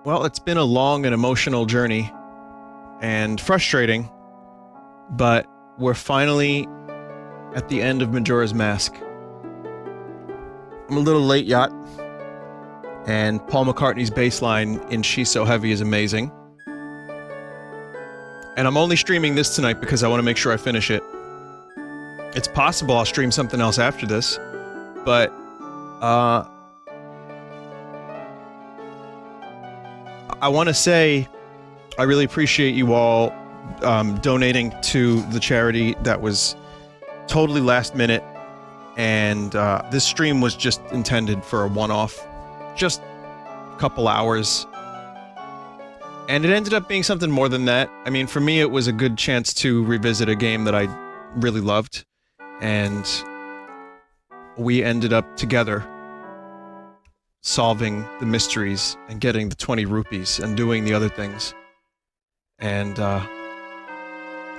Well, it's been a long and emotional journey, and frustrating, but we're finally at the end of Majora's Mask. I'm a little late, Yacht, and Paul McCartney's bass line in She's So Heavy is amazing. And I'm only streaming this tonight because I want to make sure I finish it. It's possible I'll stream something else after this, but, I want to say I really appreciate you all donating to the charity that was totally last minute, and this stream was just intended for a one-off, just a couple hours, and it ended up being something more than that. I mean, for me it was a good chance to revisit a game that I really loved, and we ended up together solving the mysteries and getting the 20 rupees and doing the other things. And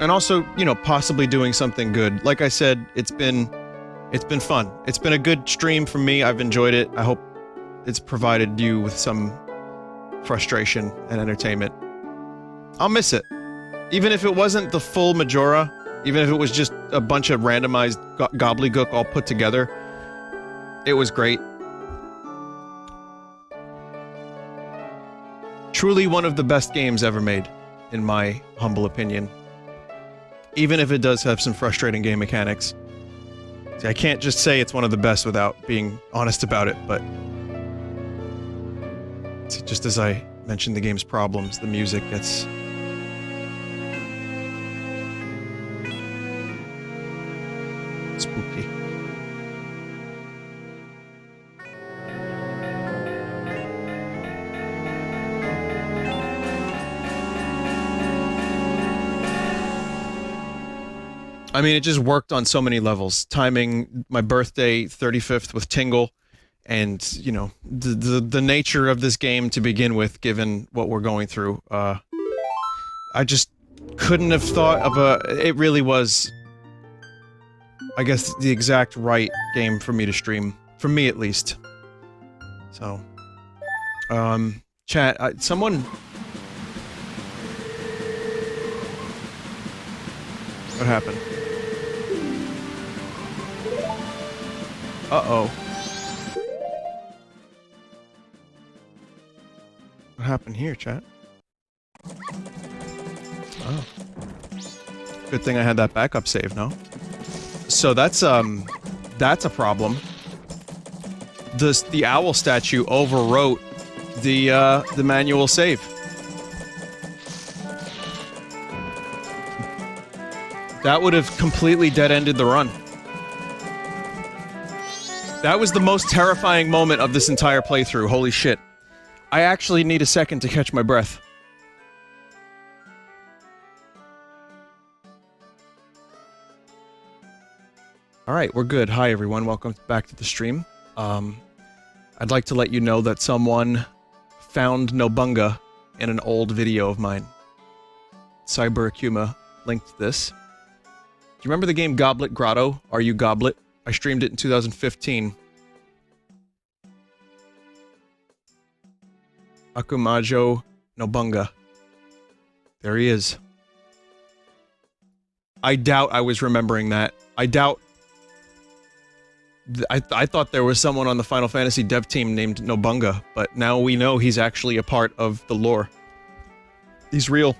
also, you know, possibly doing something good. Like I said, it's been fun. It's been a good stream for me. I've enjoyed it. I hope it's provided you with some frustration and entertainment. I'll miss it. Even if it wasn't the full Majora, even if it was just a bunch of randomized gobbledygook all put together, it was great. Truly one of the best games ever made, in my humble opinion. Even if it does have some frustrating game mechanics. See, I can't just say it's one of the best without being honest about it, but... see, just as I mentioned the game's problems, the music gets... spooky. I mean, it just worked on so many levels. Timing my birthday 35th with Tingle, and, you know, the nature of this game to begin with, given what we're going through. I just couldn't have thought of a... it really was, I guess, the exact right game for me to stream. For me, at least. So... chat, someone... what happened? Uh-oh. What happened here, chat? Oh. Good thing I had that backup save, no? So that's a problem. The owl statue overwrote the manual save. That would have completely dead-ended the run. That was the most terrifying moment of this entire playthrough, holy shit. I actually need a second to catch my breath. Alright, we're good. Hi everyone, welcome back to the stream. I'd like to let you know that someone found Nobunga in an old video of mine. Cyber Akuma linked this. Do you remember the game Goblet Grotto? Are You Goblet? I streamed it in 2015. Akumajo Nobunga. There he is. I doubt I was remembering that. I doubt... I thought there was someone on the Final Fantasy dev team named Nobunga, but now we know he's actually a part of the lore. He's real.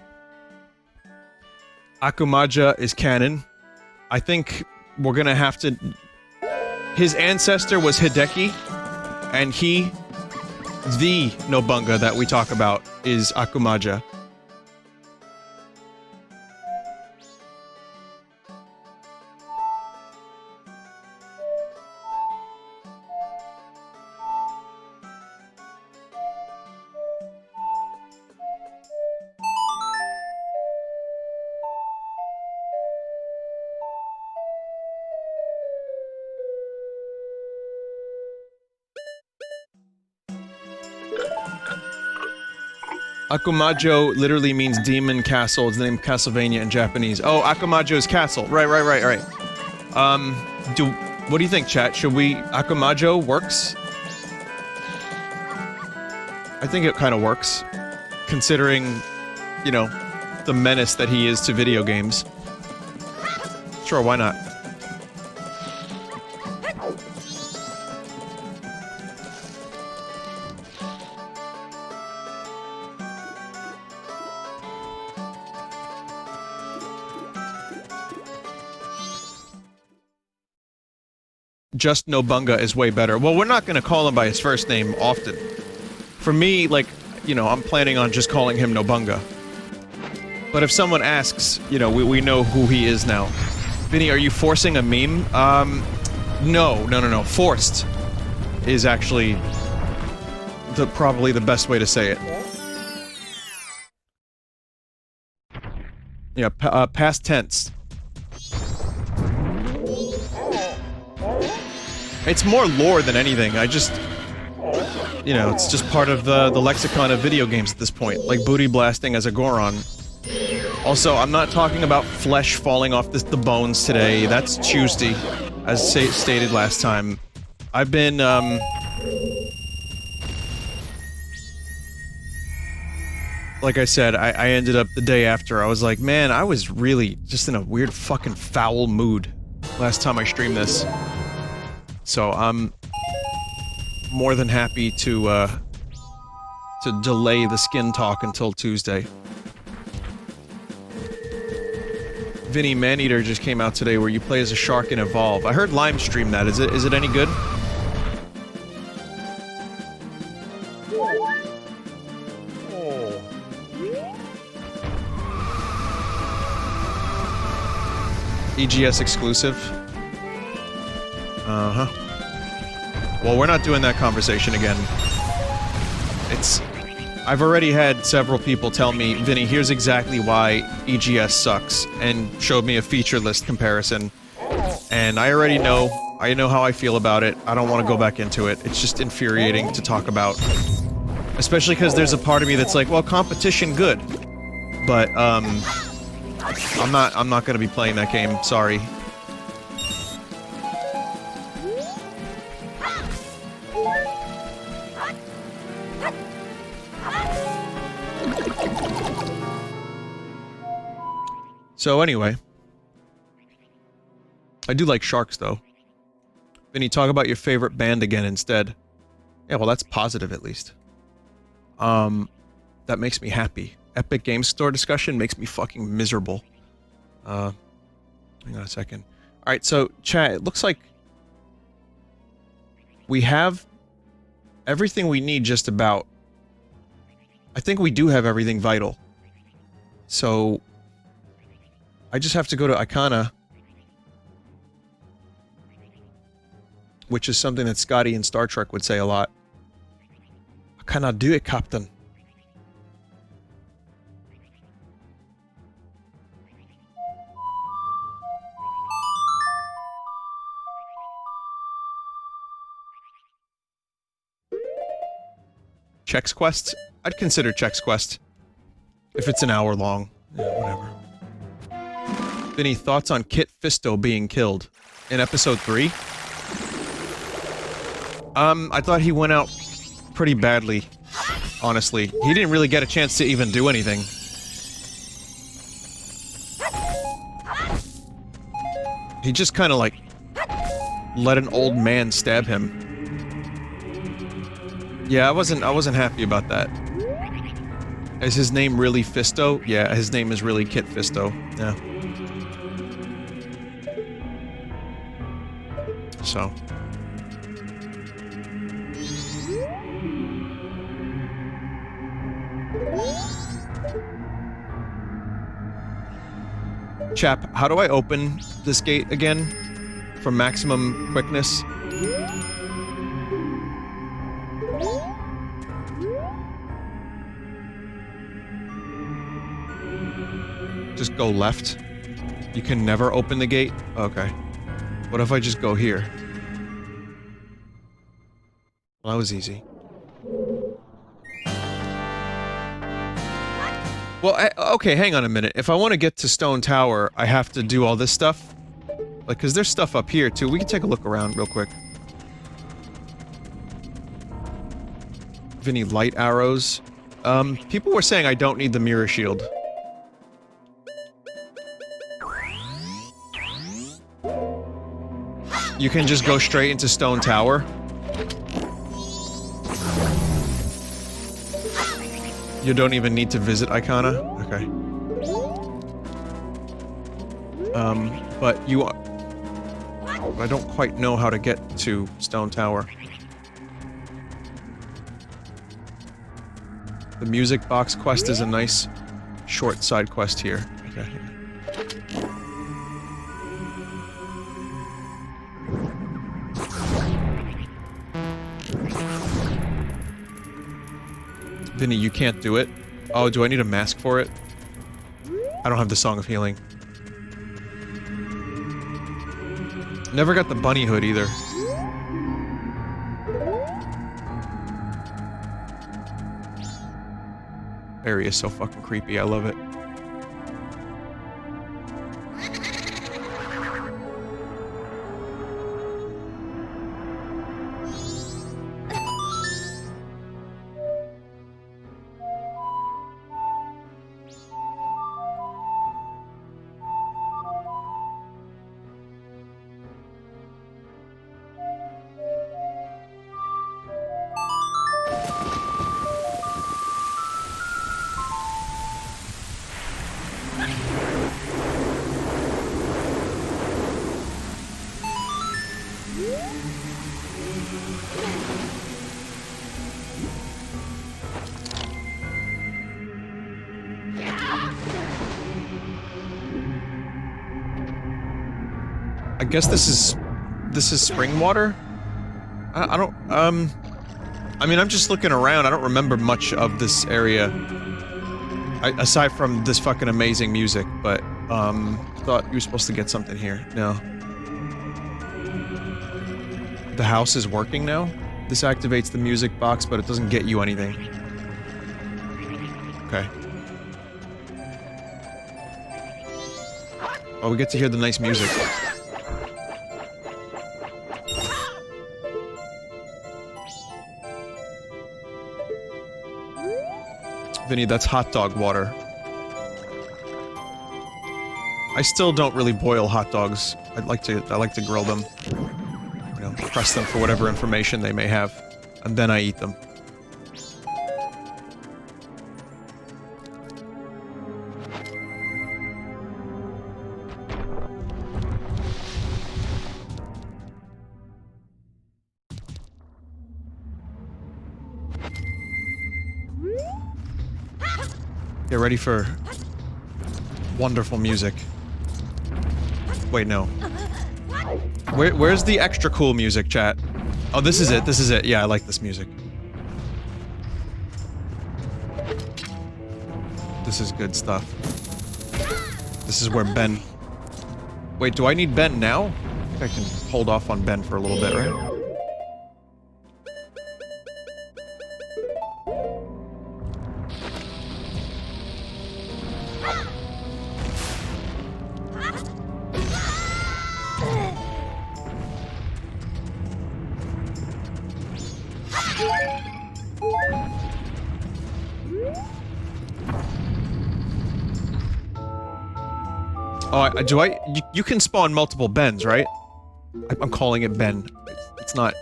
Akumaja is canon. I think we're gonna have to... his ancestor was Hideki, and he, the Nobunga that we talk about, is Akumaja. Akumajo literally means demon castle. It's the name of Castlevania in Japanese. Oh, Akumajo's castle. Right. What do you think, chat? Should we... Akumajo works? I think it kind of works. Considering, you know, the menace that he is to video games. Sure, why not? Just Nobunga is way better. Well, we're not gonna call him by his first name often. For me, like, you know, I'm planning on just calling him Nobunga. But if someone asks, you know, we know who he is now. Vinny, are you forcing a meme? No. Forced is actually probably the best way to say it. Yeah, past tense. It's more lore than anything. I just... You know, it's just part of the lexicon of video games at this point. Like booty blasting as a Goron. Also, I'm not talking about flesh falling off the bones today. That's Tuesday, as stated last time. I've been, like I said, I ended up the day after. I was like, man, I was really just in a weird fucking foul mood last time I streamed this. So I'm more than happy to delay the skin talk until Tuesday. Vinny Maneater just came out today where you play as a shark in Evolve. I heard Lime stream that. Is it any good? EGS exclusive? Uh-huh. Well, we're not doing that conversation again. I've already had several people tell me, Vinny, here's exactly why EGS sucks, and showed me a feature list comparison. And I already know, I know how I feel about it. I don't want to go back into it. It's just infuriating to talk about. Especially because there's a part of me that's like, well, competition good. But, I'm not gonna be playing that game, sorry. So anyway, I do like sharks though. Vinny, talk about your favorite band again instead. Yeah, well that's positive at least. That makes me happy. Epic Game Store discussion makes me fucking miserable. Hang on a second. Alright, so chat, it looks like we have everything we need just about. I think we do have everything vital. So I just have to go to Icona, which is something that Scotty in Star Trek would say a lot. I cannot do it, Captain. Chex Quest? I'd consider Chex Quest. If it's an hour long. Yeah, whatever. Vinny, thoughts on Kit Fisto being killed? In episode 3? I thought he went out pretty badly, honestly. He didn't really get a chance to even do anything. He just kinda like let an old man stab him. Yeah, I wasn't happy about that. Is his name really Fisto? Yeah, his name is really Kit Fisto. Yeah. So. Chap, how do I open this gate again? For maximum quickness? Just go left? You can never open the gate? Okay. What if I just go here? Well, that was easy. Well, okay, hang on a minute. If I want to get to Stone Tower, I have to do all this stuff? Like, cause there's stuff up here, too. We can take a look around real quick. Vinny, light arrows. People were saying I don't need the mirror shield. You can just go straight into Stone Tower. You don't even need to visit Icona? Okay. But you... I don't quite know how to get to Stone Tower. The music box quest is a nice, short side quest here. Okay. Vinny, you can't do it. Oh, do I need a mask for it? I don't have the Song of Healing. Never got the bunny hood either. Area is so fucking creepy, I love it. I guess this is spring water? I don't, I mean, I'm just looking around, I don't remember much of this area. Aside from this fucking amazing music, but, thought you were supposed to get something here. No. The house is working now? This activates the music box, but it doesn't get you anything. Okay. Oh, we get to hear the nice music. Vinny, that's hot dog water. I still don't really boil hot dogs. I like to grill them. You know, press them for whatever information they may have, and then I eat them. Get ready for wonderful music. Wait, no. Where's the extra cool music, chat? Oh, this is it. Yeah, I like this music. This is good stuff. This is where Ben... Wait, do I need Ben now? I think I can hold off on Ben for a little bit, right? You can spawn multiple Bens, right? I'm calling it Ben. It's not...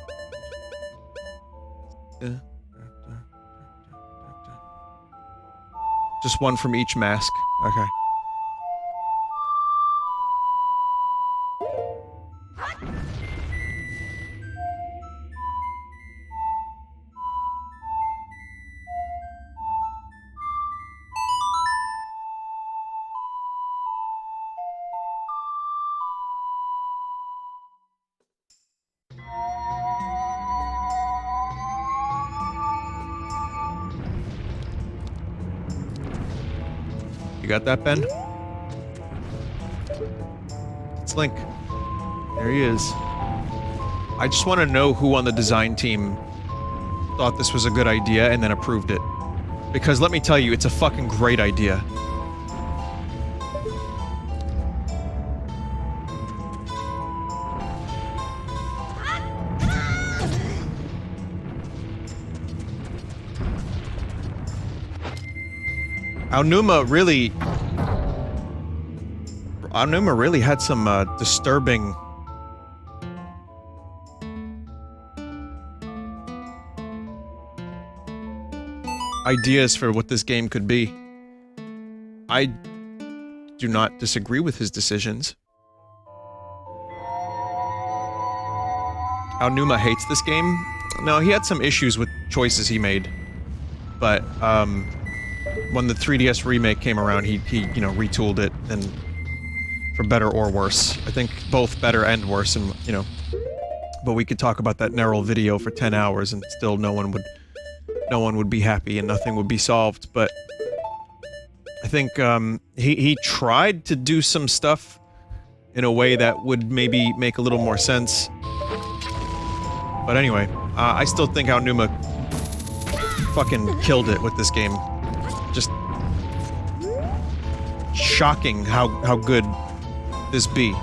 Just one from each mask. Okay. You got that, Ben? It's Link. There he is. I just want to know who on the design team thought this was a good idea and then approved it. Because let me tell you, it's a fucking great idea. Aonuma really had some disturbing ideas for what this game could be. I do not disagree with his decisions. Aonuma hates this game. No, he had some issues with choices he made. But, when the 3DS remake came around, he you know, retooled it, and for better or worse. I think both better and worse, and, you know. But we could talk about that Nerl video for 10 hours, and still no one would be happy, and nothing would be solved, but... I think, he tried to do some stuff in a way that would maybe make a little more sense. But anyway, I still think Aonuma fucking killed it with this game. Just shocking how good this be.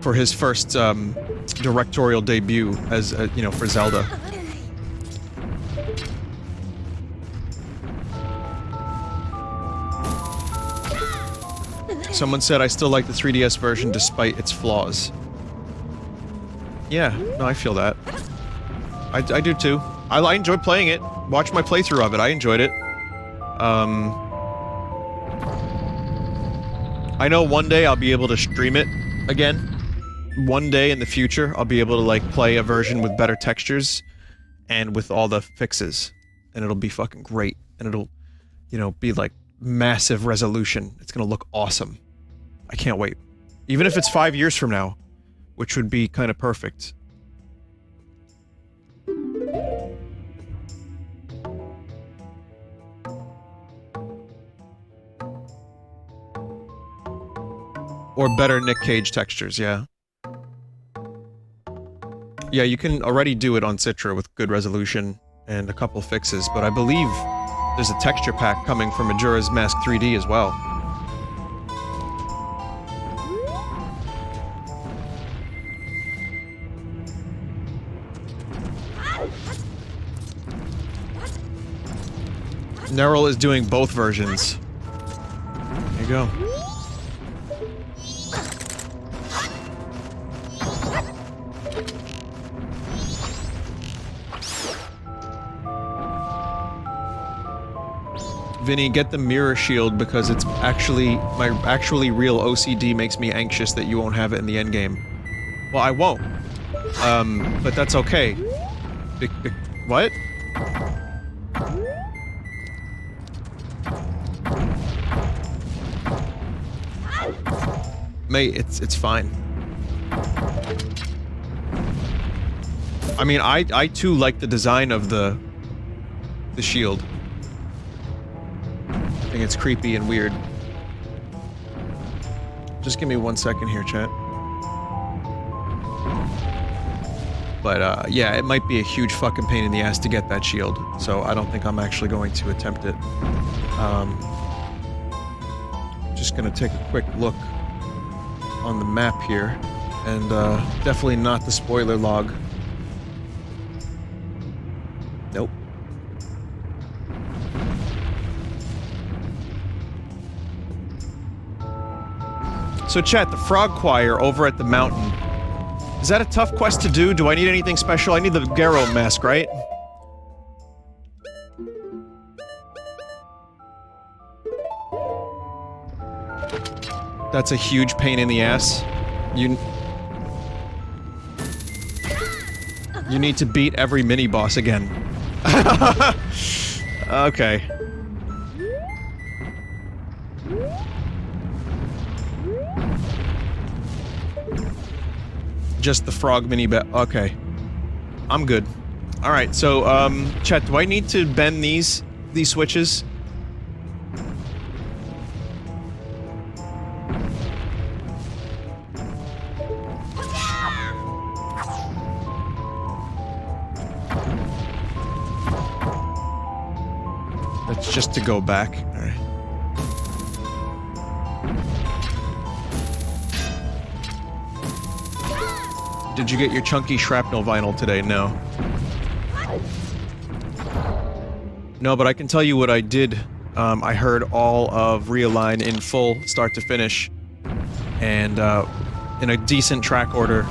For his first directorial debut as you know, for Zelda. Someone said I still like the 3DS version despite its flaws. Yeah, no, I feel that. I do too. I enjoyed playing it. Watch my playthrough of it. I enjoyed it. I know one day I'll be able to stream it again. One day in the future, I'll be able to, like, play a version with better textures and with all the fixes. And it'll be fucking great. And it'll, you know, be, like, massive resolution. It's gonna look awesome. I can't wait. Even if it's 5 years from now, which would be kind of perfect. Or better Nick Cage textures, yeah. Yeah, you can already do it on Citra with good resolution and a couple fixes, but I believe there's a texture pack coming from Majora's Mask 3D as well. Nerl is doing both versions. There you go. Vinny, get the mirror shield because it's actually, my actually real OCD makes me anxious that you won't have it in the endgame. Well, I won't. But that's okay. What? Mate, it's fine. I mean, I too like the design of the shield. I think it's creepy and weird. Just give me 1 second here, chat. But, yeah, it might be a huge fucking pain in the ass to get that shield, so I don't think I'm actually going to attempt it. Just gonna take a quick look on the map here, and, definitely not the spoiler log. Nope. So chat, the frog choir over at the mountain. Is that a tough quest to do? Do I need anything special? I need the Garo mask, right? That's a huge pain in the ass. You need to beat every mini-boss again. Okay. Just the frog okay. I'm good. Alright, so, chat, do I need to bend these switches? That's just to go back. All right. Did you get your chunky shrapnel vinyl today? No. No, but I can tell you what I did. I heard all of Realign in full, start to finish, and in a decent track order,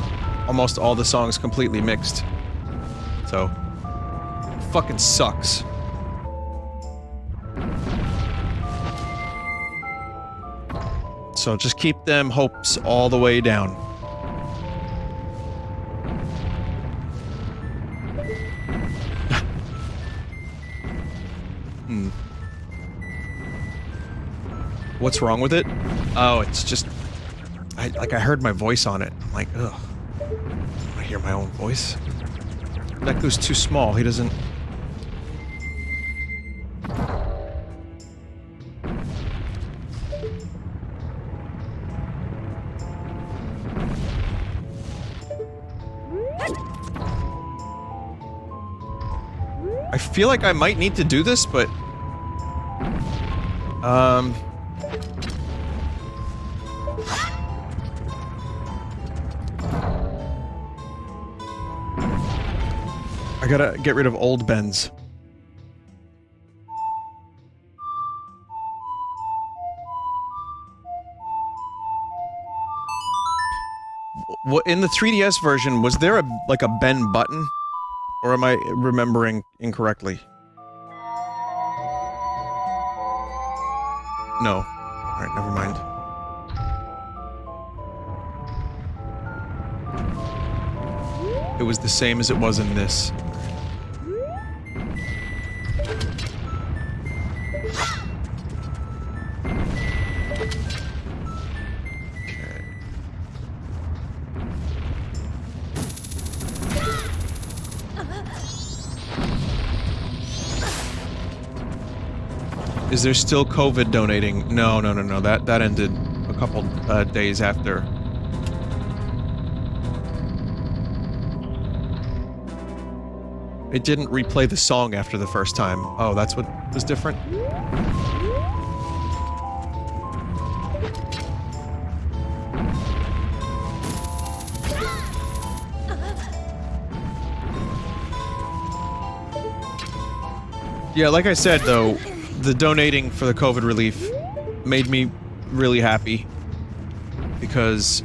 almost all the songs completely mixed. So, fucking sucks. So just keep them hopes all the way down. What's wrong with it? Oh, it's just... I heard my voice on it. I'm like, ugh. I hear my own voice. Deku's too small. He doesn't... I feel like I might need to do this, but... I gotta get rid of old Bens. What in the 3DS version, was there like a Ben button? Or am I remembering incorrectly? No. Alright, never mind. It was the same as it was in this. Is there still COVID donating? No. That ended a couple days after. It didn't replay the song after the first time. Oh, that's what was different? Yeah, like I said, though, the donating for the COVID relief made me really happy. Because,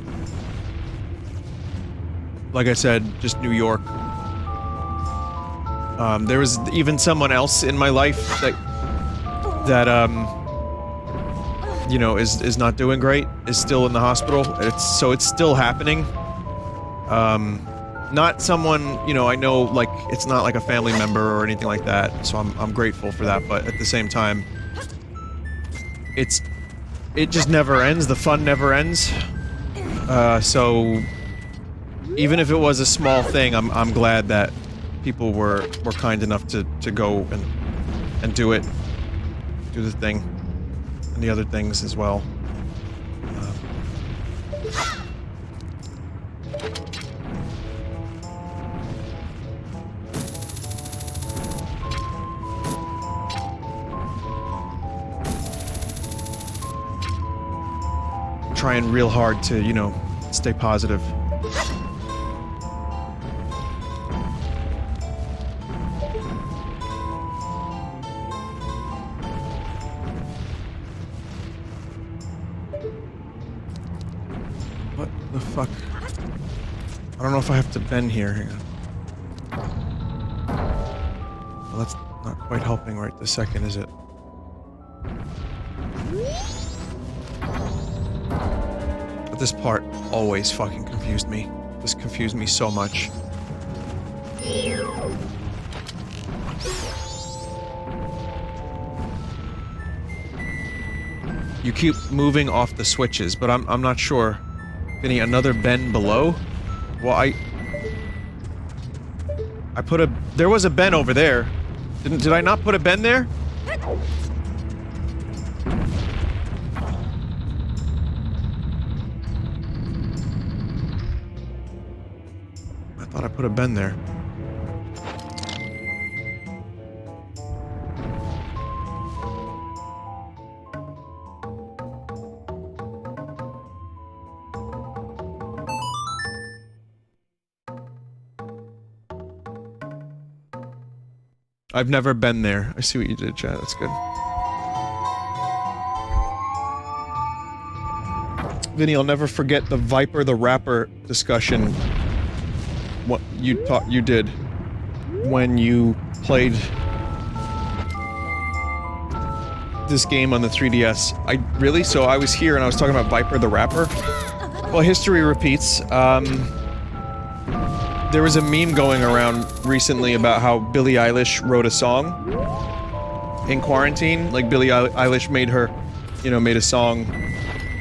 like I said, just New York. There was even someone else in my life that you know, is not doing great, is still in the hospital. So it's still happening. Not someone, you know, I know, like, it's not like a family member or anything like that, so I'm grateful for that, but at the same time, it just never ends, the fun never ends. So, even if it was a small thing, I'm glad that people were kind enough to go and do it. Do the thing. And the other things as well. Trying real hard to, you know, stay positive. What the fuck? I don't know if I have to bend here. Hang on. Well, that's not quite helping right this second, is it? This part always fucking confused me. This confused me so much. You keep moving off the switches, but I'm not sure. Vinny, another bend below? Well, I put a... There was a bend over there. Did I not put a bend there? I put a bend there. I've never been there. I see what you did, chat. That's good. Vinny, I'll never forget the Viper the Rapper discussion. What you did when you played this game on the 3DS. So I was here and I was talking about Viper the Rapper. Well, history repeats. There was a meme going around recently about how Billie Eilish wrote a song in quarantine. Like, Billie Eilish made a song,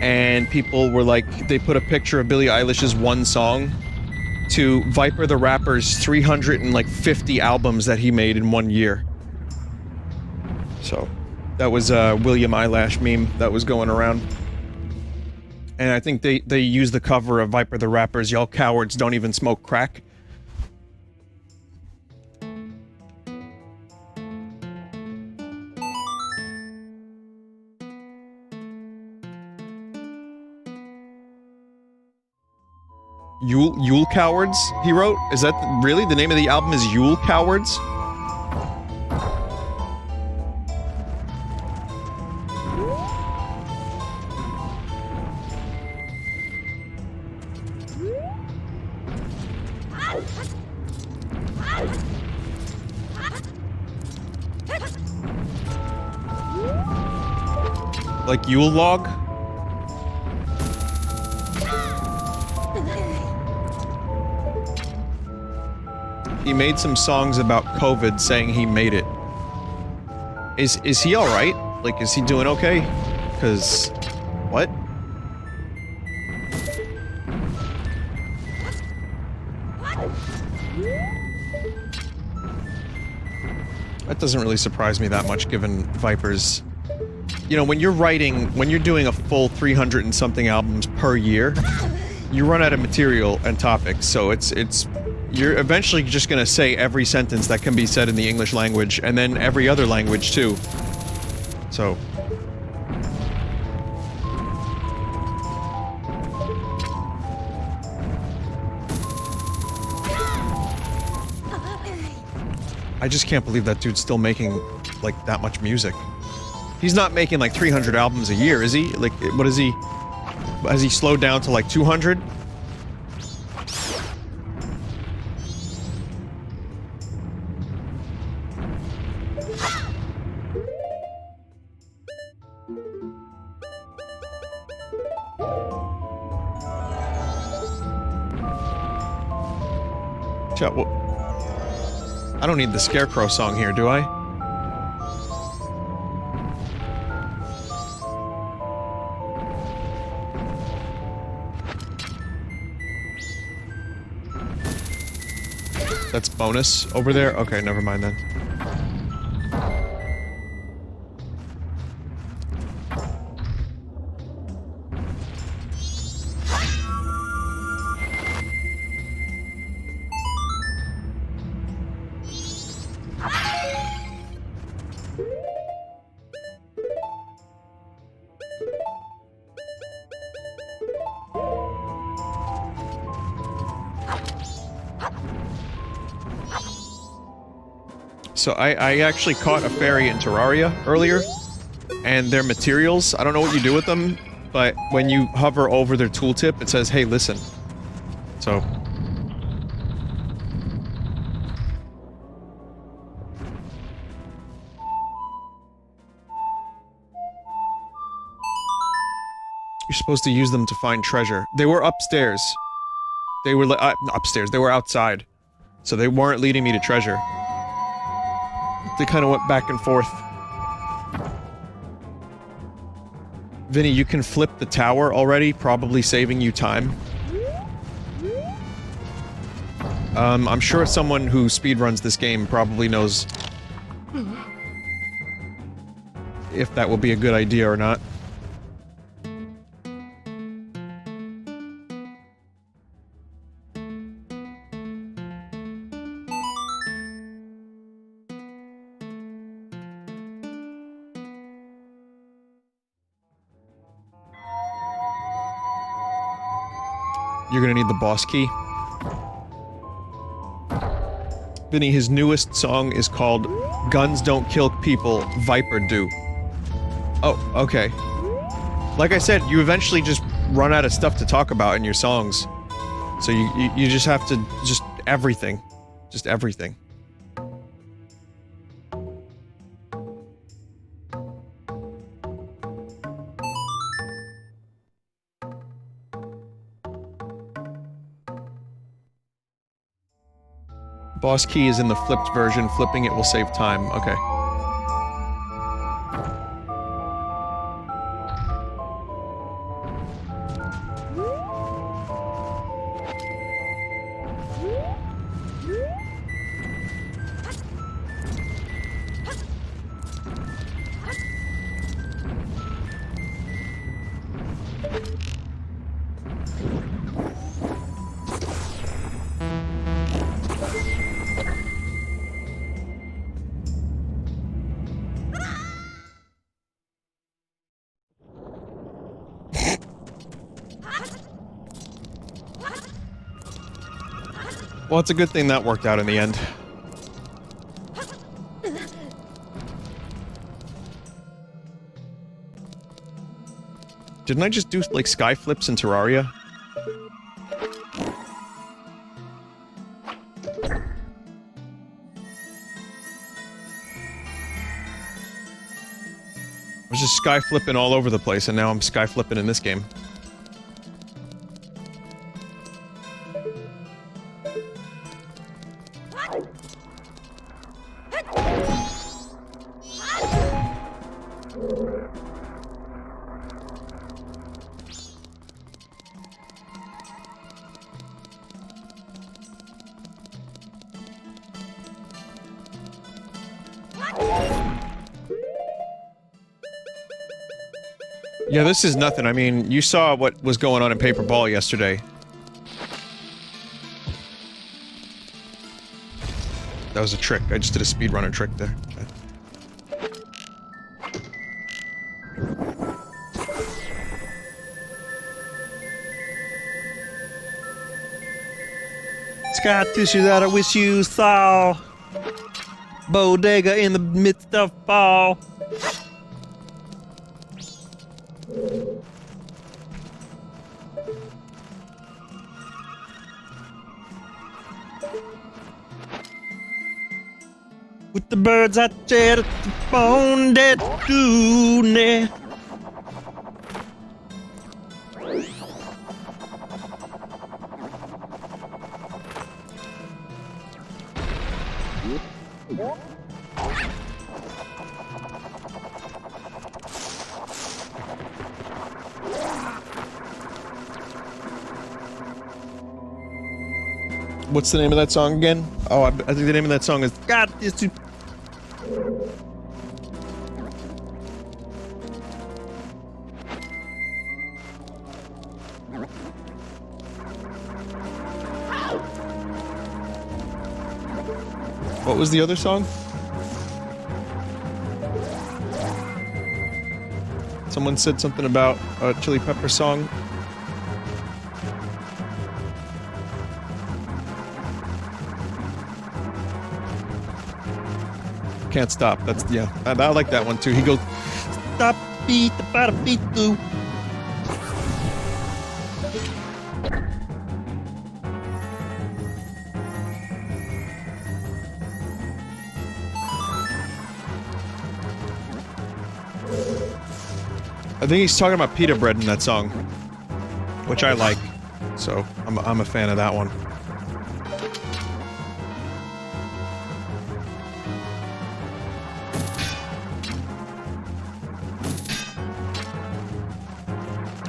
and people were like, they put a picture of Billie Eilish's one song to Viper the Rapper's 350 albums that he made in 1 year. So, that was a William Eyelash meme that was going around. And I think they used the cover of Viper the Rapper's "Y'all Cowards Don't Even Smoke Crack." Yule Cowards, he wrote? Is that really? The name of the album is Yule Cowards? Like Yule Log? He made some songs about COVID saying he made it. Is he alright? Like, is he doing okay? 'Cause... what? That doesn't really surprise me that much, given Viper's... You know, when you're doing a full 300 and something albums per year, you run out of material and topics, so you're eventually just gonna say every sentence that can be said in the English language, and then every other language too. So... I just can't believe that dude's still making, like, that much music. He's not making, like, 300 albums a year, is he? Like, what is he... Has he slowed down to, like, 200? Chat, what? I don't need the Scarecrow song here, do I? That's bonus over there? Okay, never mind then. So I actually caught a fairy in Terraria earlier, and their materials, I don't know what you do with them, but when you hover over their tooltip, it says, hey, listen. So... you're supposed to use them to find treasure. They were upstairs. They were upstairs, they were outside. So they weren't leading me to treasure. They kind of went back and forth. Vinny, you can flip the tower already, probably saving you time. I'm sure someone who speedruns this game probably knows if that will be a good idea or not. You're gonna need the boss key. Vinny, his newest song is called Guns Don't Kill People, Viper Do. Oh, okay. Like I said, you eventually just run out of stuff to talk about in your songs. So you just have to, just everything. Just everything. Boss key is in the flipped version. Flipping it will save time. Okay. Well, it's a good thing that worked out in the end. Didn't I just do, like, sky flips in Terraria? I was just sky flipping all over the place, and now I'm sky flipping in this game. Yeah, this is nothing. I mean, you saw what was going on in Paper Ball yesterday. That was a trick. I just did a speedrunner trick there. Sky tissue that I wish you saw. Bodega in the midst of fall. With the birds I chat at the phone that do ne. What's the name of that song again? Oh, I think the name of that song is God, this too. What was the other song? Someone said something about a Chili Pepper song. Can't Stop. That's, yeah. I like that one too. He goes, Stop, beat the bada beat do. I think he's talking about pita bread in that song, which I like, so I'm a fan of that one.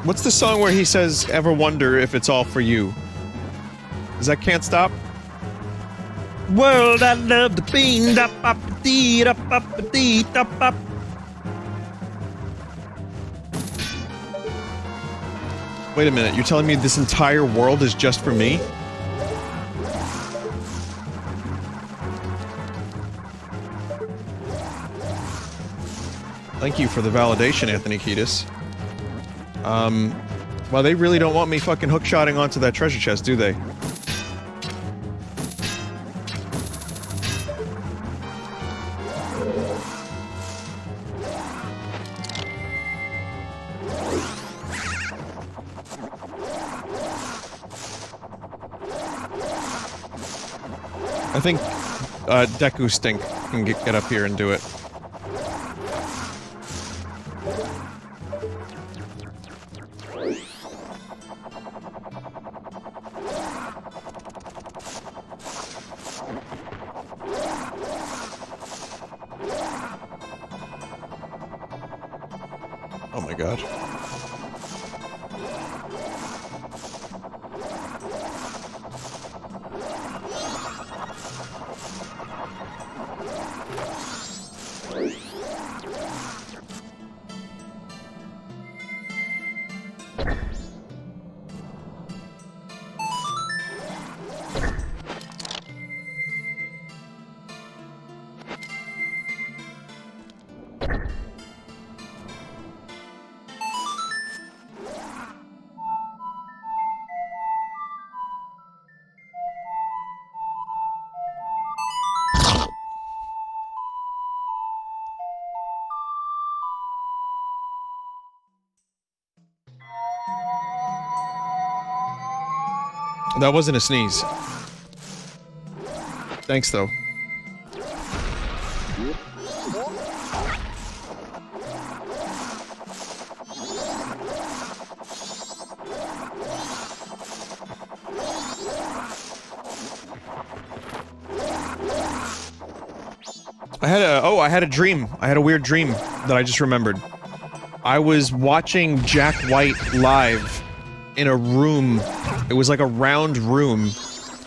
What's the song where he says, "Ever wonder if it's all for you"? Is that Can't Stop? World I love the bean da pop dee da pop dee da pop. Wait a minute, you're telling me this entire world is just for me? Thank you for the validation, Anthony Kiedis. Well, they really don't want me fucking hookshotting onto that treasure chest, do they? I think, Deku Stink can get up here and do it. Oh my god. That wasn't a sneeze. Thanks, though. I had a dream. I had a weird dream that I just remembered. I was watching Jack White live in a room. It was like a round room.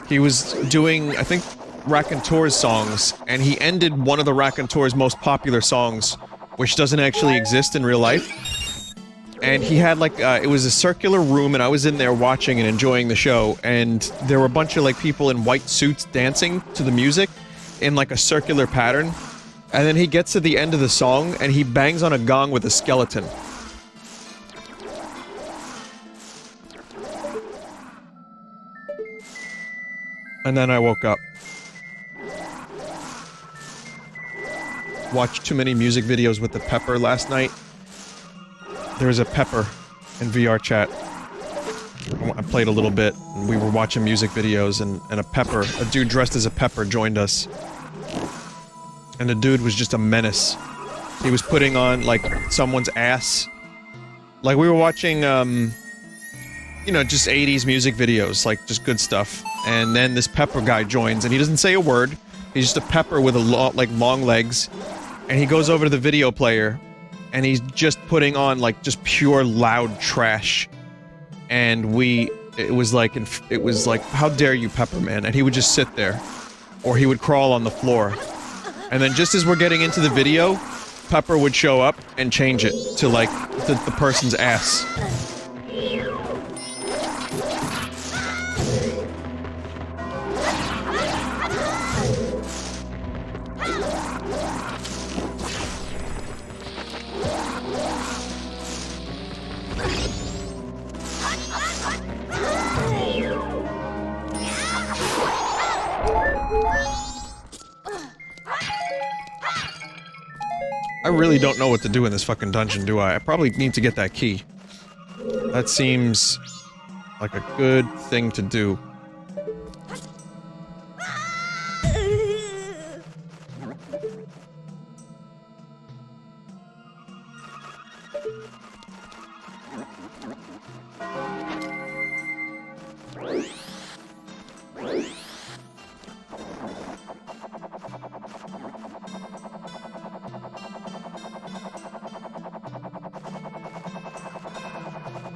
He was doing, I think, Raconteur's songs, and he ended one of the Raconteur's most popular songs, which doesn't actually exist in real life. And he had like, it was a circular room, and I was in there watching and enjoying the show, and there were a bunch of like people in white suits dancing to the music in like a circular pattern. And then he gets to the end of the song, and he bangs on a gong with a skeleton. And then I woke up. Watched too many music videos with the pepper last night. There was a pepper in VR chat. I played a little bit, and we were watching music videos, and a dude dressed as a pepper joined us. And the dude was just a menace. He was putting on, like, someone's ass. Like, we were watching, you know, just 80s music videos, like, just good stuff. And then this pepper guy joins, and he doesn't say a word. He's just a pepper with long legs. And he goes over to the video player, and he's just putting on, like, just pure loud trash. And it was like, how dare you, Pepper Man? And he would just sit there. Or he would crawl on the floor. And then just as we're getting into the video, Pepper would show up and change it to, like, the person's ass. I really don't know what to do in this fucking dungeon, do I? I probably need to get that key. That seems like a good thing to do.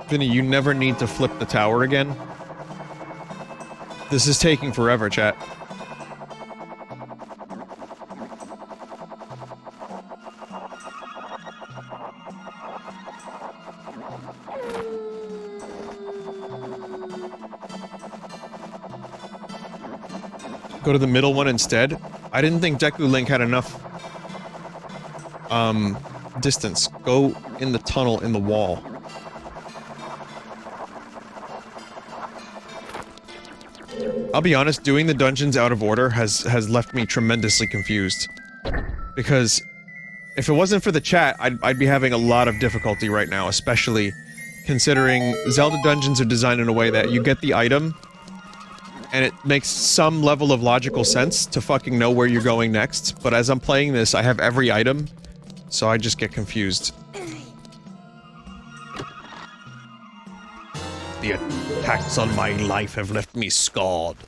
Vinny, you never need to flip the tower again. This is taking forever, chat. Go to the middle one instead? I didn't think Deku Link had enough distance. Go in the tunnel in the wall. I'll be honest, doing the dungeons out of order has left me tremendously confused. Because if it wasn't for the chat, I'd be having a lot of difficulty right now, especially considering Zelda dungeons are designed in a way that you get the item, and it makes some level of logical sense to fucking know where you're going next, but as I'm playing this, I have every item, so I just get confused. The attacks on my life have left me scarred.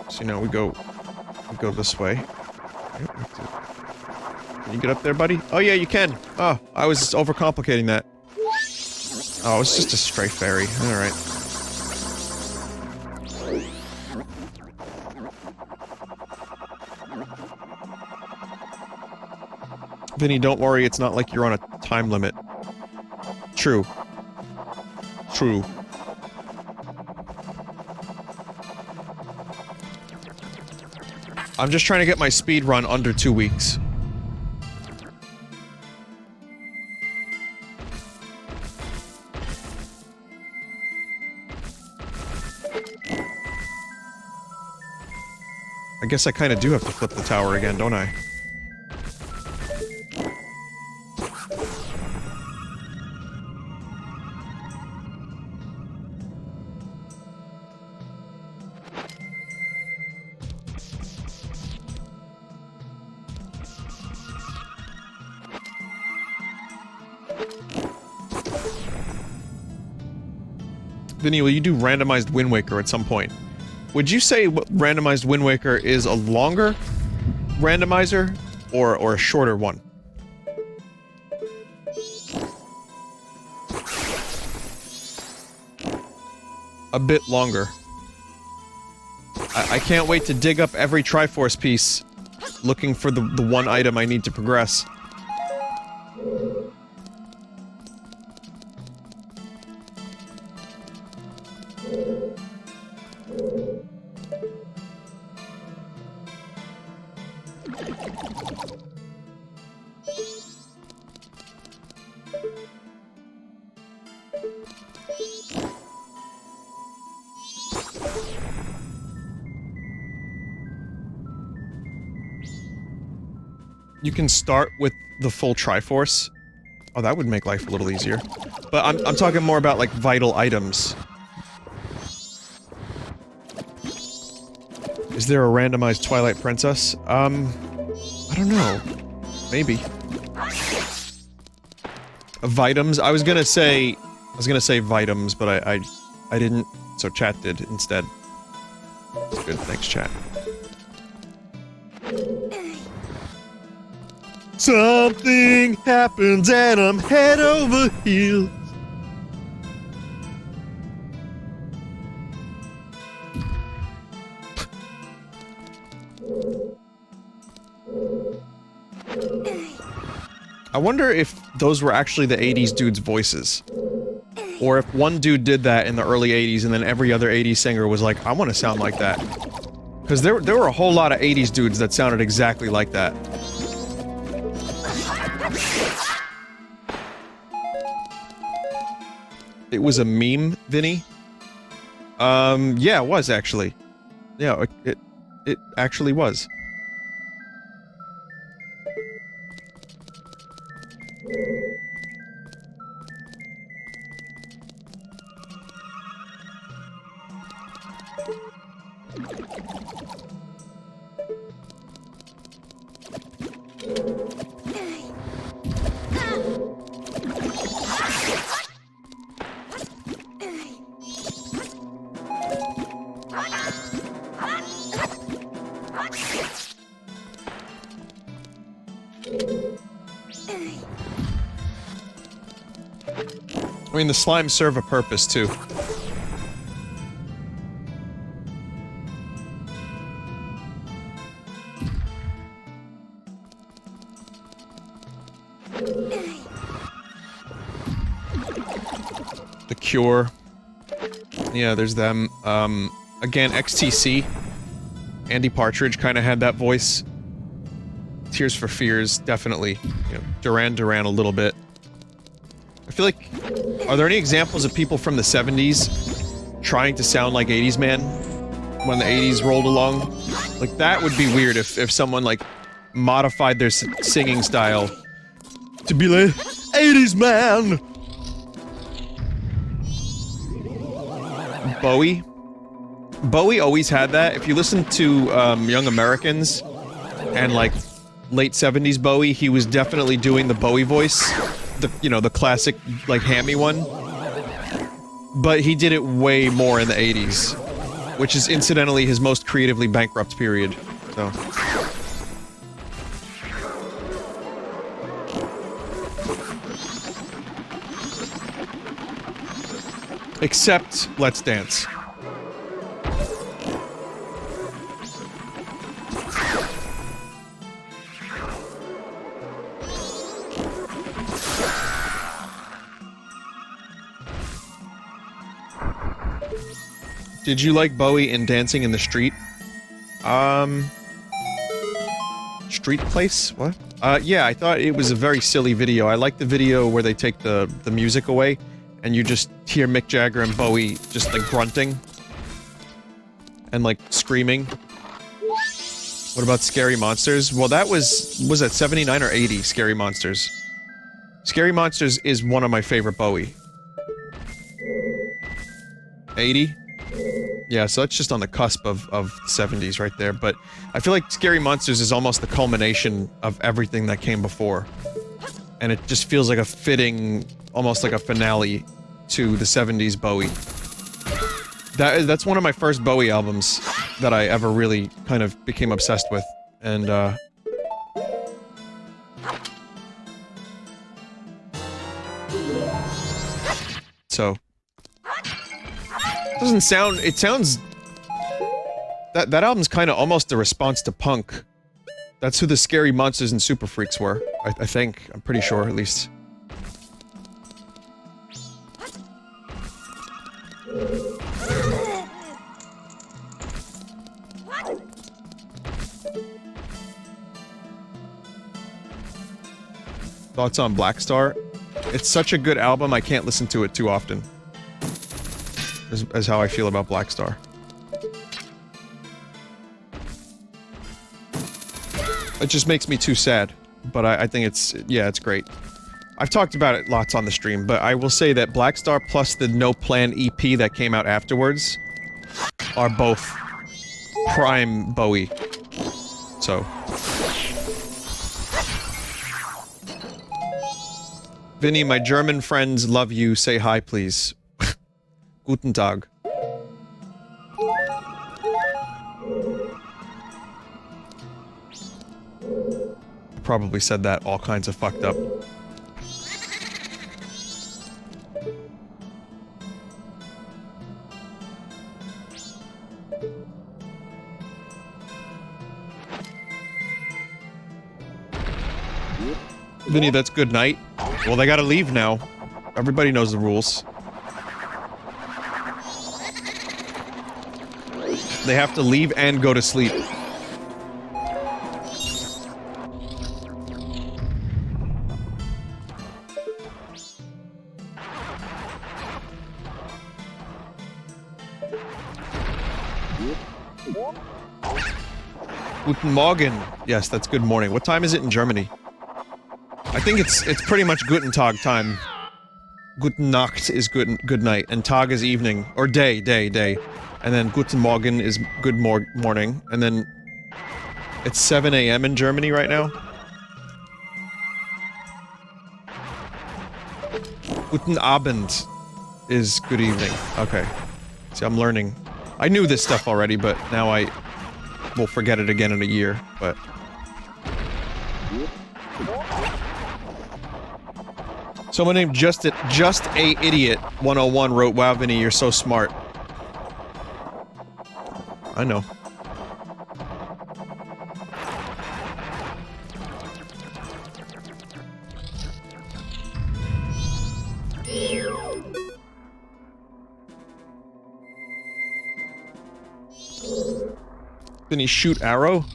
So now we go this way. Can you get up there, buddy? Oh yeah, you can. Oh, I was overcomplicating that. Oh, it's just a stray fairy. Alright. Vinny, don't worry, it's not like you're on a time limit. True. True. I'm just trying to get my speed run under 2 weeks. I guess I kinda do have to flip the tower again, don't I? Vinny, will you do randomized Wind Waker at some point? Would you say randomized Wind Waker is a longer randomizer or a shorter one? A bit longer. I can't wait to dig up every Triforce piece looking for the one item I need to progress. You can start with the full Triforce. Oh, that would make life a little easier. But I'm talking more about, like, vital items. Is there a randomized Twilight Princess? I don't know. Maybe. Vitums? I was gonna say Vitums, but I didn't, so chat did instead. That's good, thanks chat. Something happens and I'm head over heels. I wonder if those were actually the 80s dude's voices. Or if one dude did that in the early 80s and then every other 80s singer was like, I want to sound like that. Because there were a whole lot of 80s dudes that sounded exactly like that. It was a meme, Vinny? Yeah, it was actually. Yeah, it actually was. I mean, the slimes serve a purpose, too. The Cure. Yeah, there's them. Again, XTC. Andy Partridge kinda had that voice. Tears for Fears, definitely. You know, Duran Duran a little bit. I feel like... Are there any examples of people from the 70s trying to sound like 80s man when the 80s rolled along? Like, that would be weird if someone, like, modified their singing style to be like, 80s man! Bowie. Bowie always had that. If you listen to Young Americans and like late 70s Bowie, he was definitely doing the Bowie voice. The, you know, the classic like hammy one. But he did it way more in the 80s, which is incidentally his most creatively bankrupt period. So except Let's Dance. Did you like Bowie in Dancing in the Street? Street Place? What? Yeah, I thought it was a very silly video. I like the video where they take the music away, and you just hear Mick Jagger and Bowie just, like, grunting. And, like, screaming. What about Scary Monsters? Well, that was that 79 or 80, Scary Monsters? Scary Monsters is one of my favorite Bowie. 80? Yeah, so that's just on the cusp of the 70s right there, but I feel like Scary Monsters is almost the culmination of everything that came before. And it just feels like a fitting, almost like a finale to the 70s Bowie. That's one of my first Bowie albums that I ever really kind of became obsessed with, and so doesn't sound. It sounds. That album's kind of almost a response to punk. That's who the Scary Monsters and Super Freaks were. I think. I'm pretty sure, at least. Thoughts on Black Star? It's such a good album, I can't listen to it too often. Is how I feel about Black Star. It just makes me too sad, but I think it's, yeah, it's great. I've talked about it lots on the stream, but I will say that Black Star plus the No Plan EP that came out afterwards are both prime Bowie. So. Vinny, my German friends love you. Say hi, please. Guten Tag. Probably said that all kinds of fucked up. Vinny, that's good night. Well, they gotta leave now. Everybody knows the rules. They have to leave and go to sleep. Guten Morgen. Yes, that's good morning. What time is it in Germany? I think it's pretty much Guten Tag time. Guten Nacht is good night, and Tag is evening, or day. And then Guten Morgen is good morning, and then it's 7 AM in Germany right now. Guten Abend is good evening. Okay. See, I'm learning. I knew this stuff already, but now I will forget it again in a year, but... Someone named Just a Idiot 101 wrote, "Wow, Vinny, you're so smart." I know. Vinny, shoot arrow?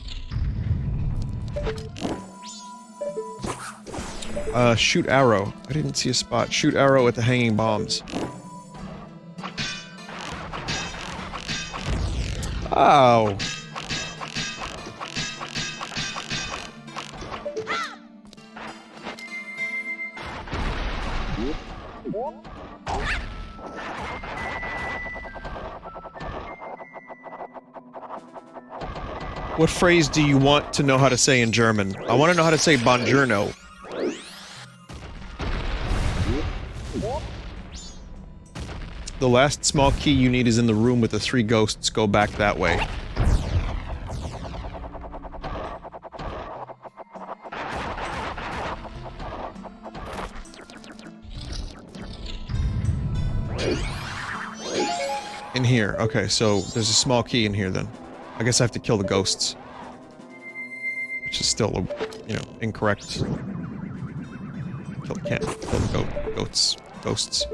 Shoot arrow. I didn't see a spot. Shoot arrow at the hanging bombs. Oh. What phrase do you want to know how to say in German? I want to know how to say buongiorno. The last small key you need is in the room with the 3 ghosts. Go back that way. In here. Okay, so there's a small key in here then. I guess I have to kill the ghosts. Which is still, you know, incorrect. Can't kill the goats. Ghosts.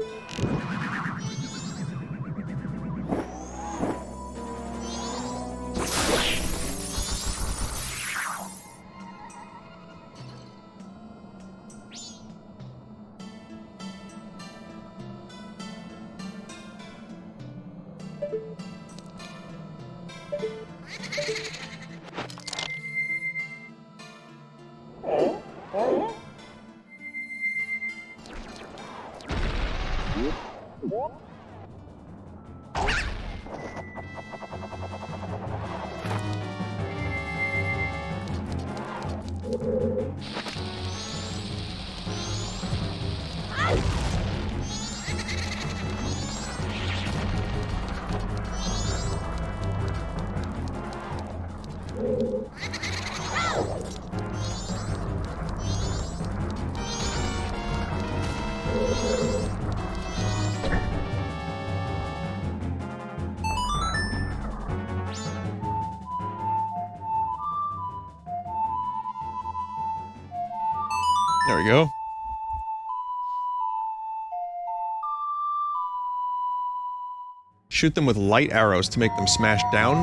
There we go. Shoot them with light arrows to make them smash down.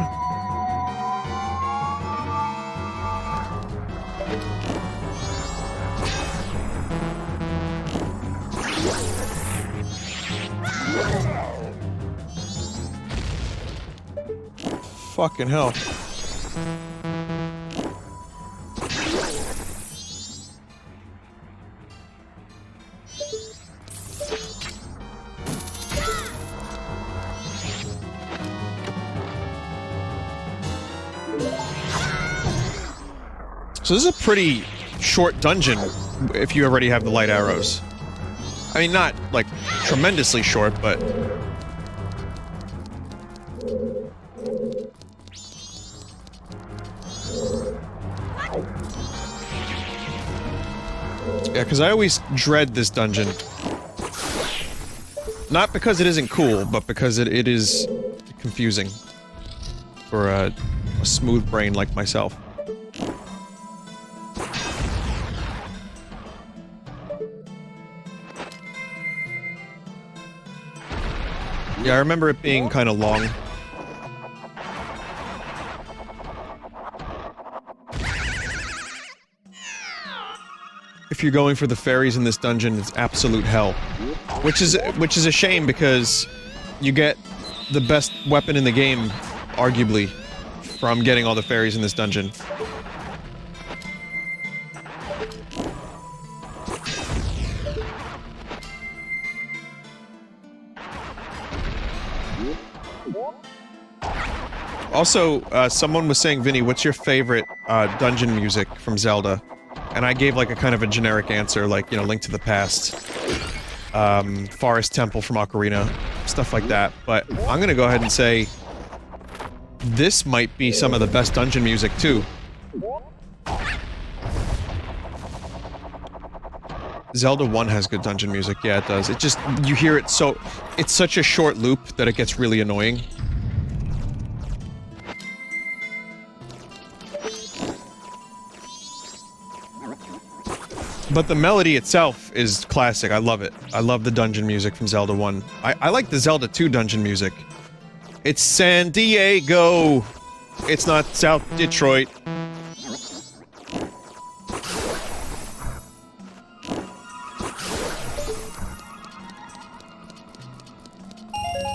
Fucking hell. So this is a pretty short dungeon, if you already have the light arrows. I mean, not, like, tremendously short, but... Yeah, because I always dread this dungeon. Not because it isn't cool, but because it is confusing. For a smooth brain like myself. Yeah, I remember it being kind of long. If you're going for the fairies in this dungeon, it's absolute hell. Which is a shame because you get the best weapon in the game, arguably, from getting all the fairies in this dungeon. Also, someone was saying, Vinny, what's your favorite dungeon music from Zelda? And I gave like a kind of a generic answer, like, you know, Link to the Past, Forest Temple from Ocarina, stuff like that. But I'm gonna go ahead and say this might be some of the best dungeon music too. Zelda 1 has good dungeon music, yeah it does. It just, you hear it so, it's such a short loop that it gets really annoying. But the melody itself is classic, I love it. I love the dungeon music from Zelda 1. I like the Zelda 2 dungeon music. It's San Diego! It's not South Detroit.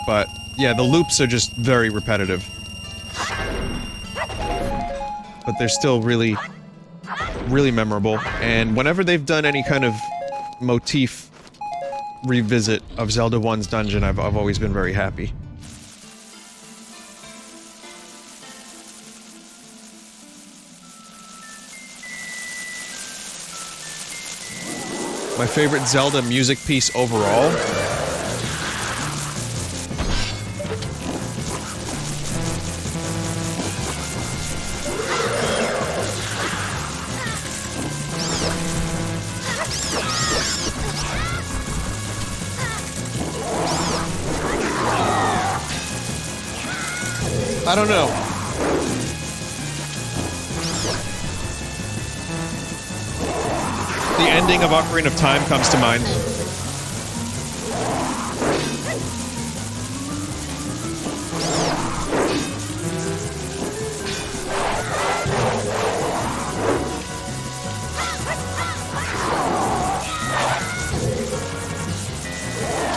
But, yeah, the loops are just very repetitive. But they're still really memorable, and whenever they've done any kind of motif revisit of Zelda 1's dungeon, I've always been very happy. My favorite Zelda music piece overall? I don't know. The ending of Ocarina of Time comes to mind.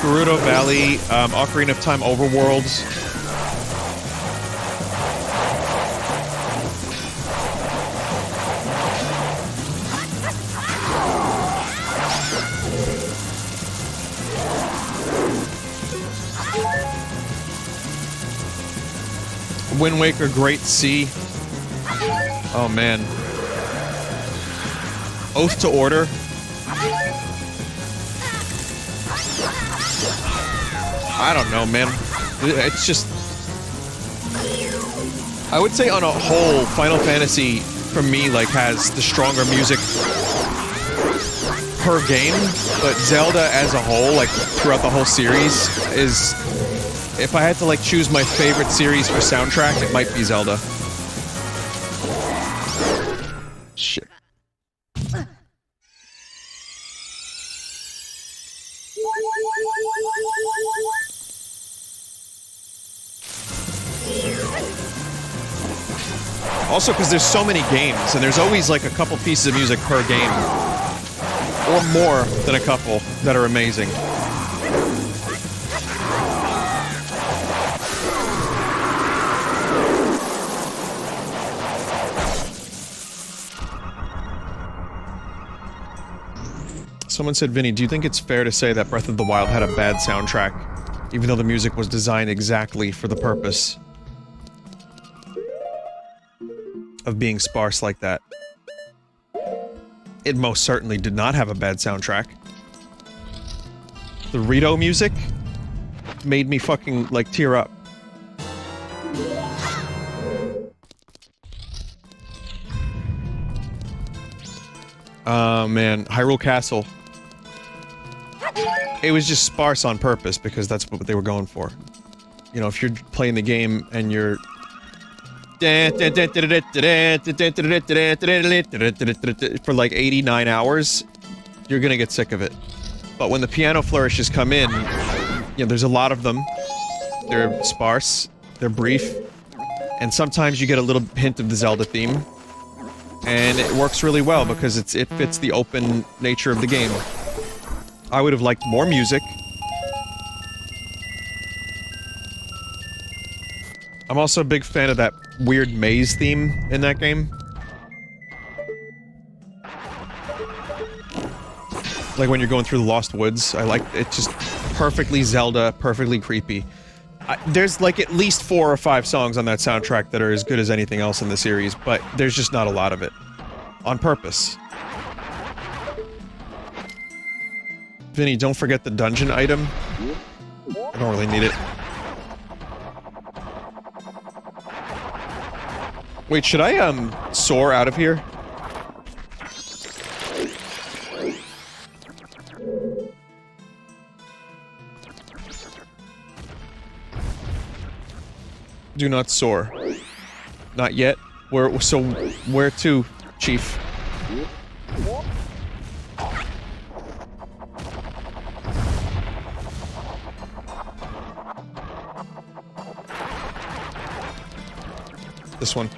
Gerudo Valley, Ocarina of Time Overworlds. Wind Waker, Great Sea. Oh man. Oath to Order. I don't know, man. It's just... I would say on a whole, Final Fantasy, for me, like, has the stronger music per game, but Zelda as a whole, like, throughout the whole series, is... If I had to, like, choose my favorite series for soundtrack, it might be Zelda. Shit. Also, because there's so many games, and there's always, like, a couple pieces of music per game. Or more than a couple that are amazing. Someone said, Vinny, do you think it's fair to say that Breath of the Wild had a bad soundtrack, even though the music was designed exactly for the purpose of being sparse like that? It most certainly did not have a bad soundtrack. The Rito music made me fucking, like, tear up. Oh, man. Hyrule Castle. It was just sparse on purpose, because that's what they were going for. You know, if you're playing the game and you're... for like 89 hours, you're gonna get sick of it. But when the piano flourishes come in, you know, there's a lot of them. They're sparse, they're brief, and sometimes you get a little hint of the Zelda theme. And it works really well because it fits the open nature of the game. I would have liked more music. I'm also a big fan of that weird maze theme in that game. Like when you're going through the Lost Woods, I like it. Just perfectly Zelda, perfectly creepy. There's like at least 4 or 5 songs on that soundtrack that are as good as anything else in the series, but there's just not a lot of it. On purpose. Vinny, don't forget the dungeon item. I don't really need it. Wait, should I, soar out of here? Do not soar. Not yet? Where to, Chief? This one.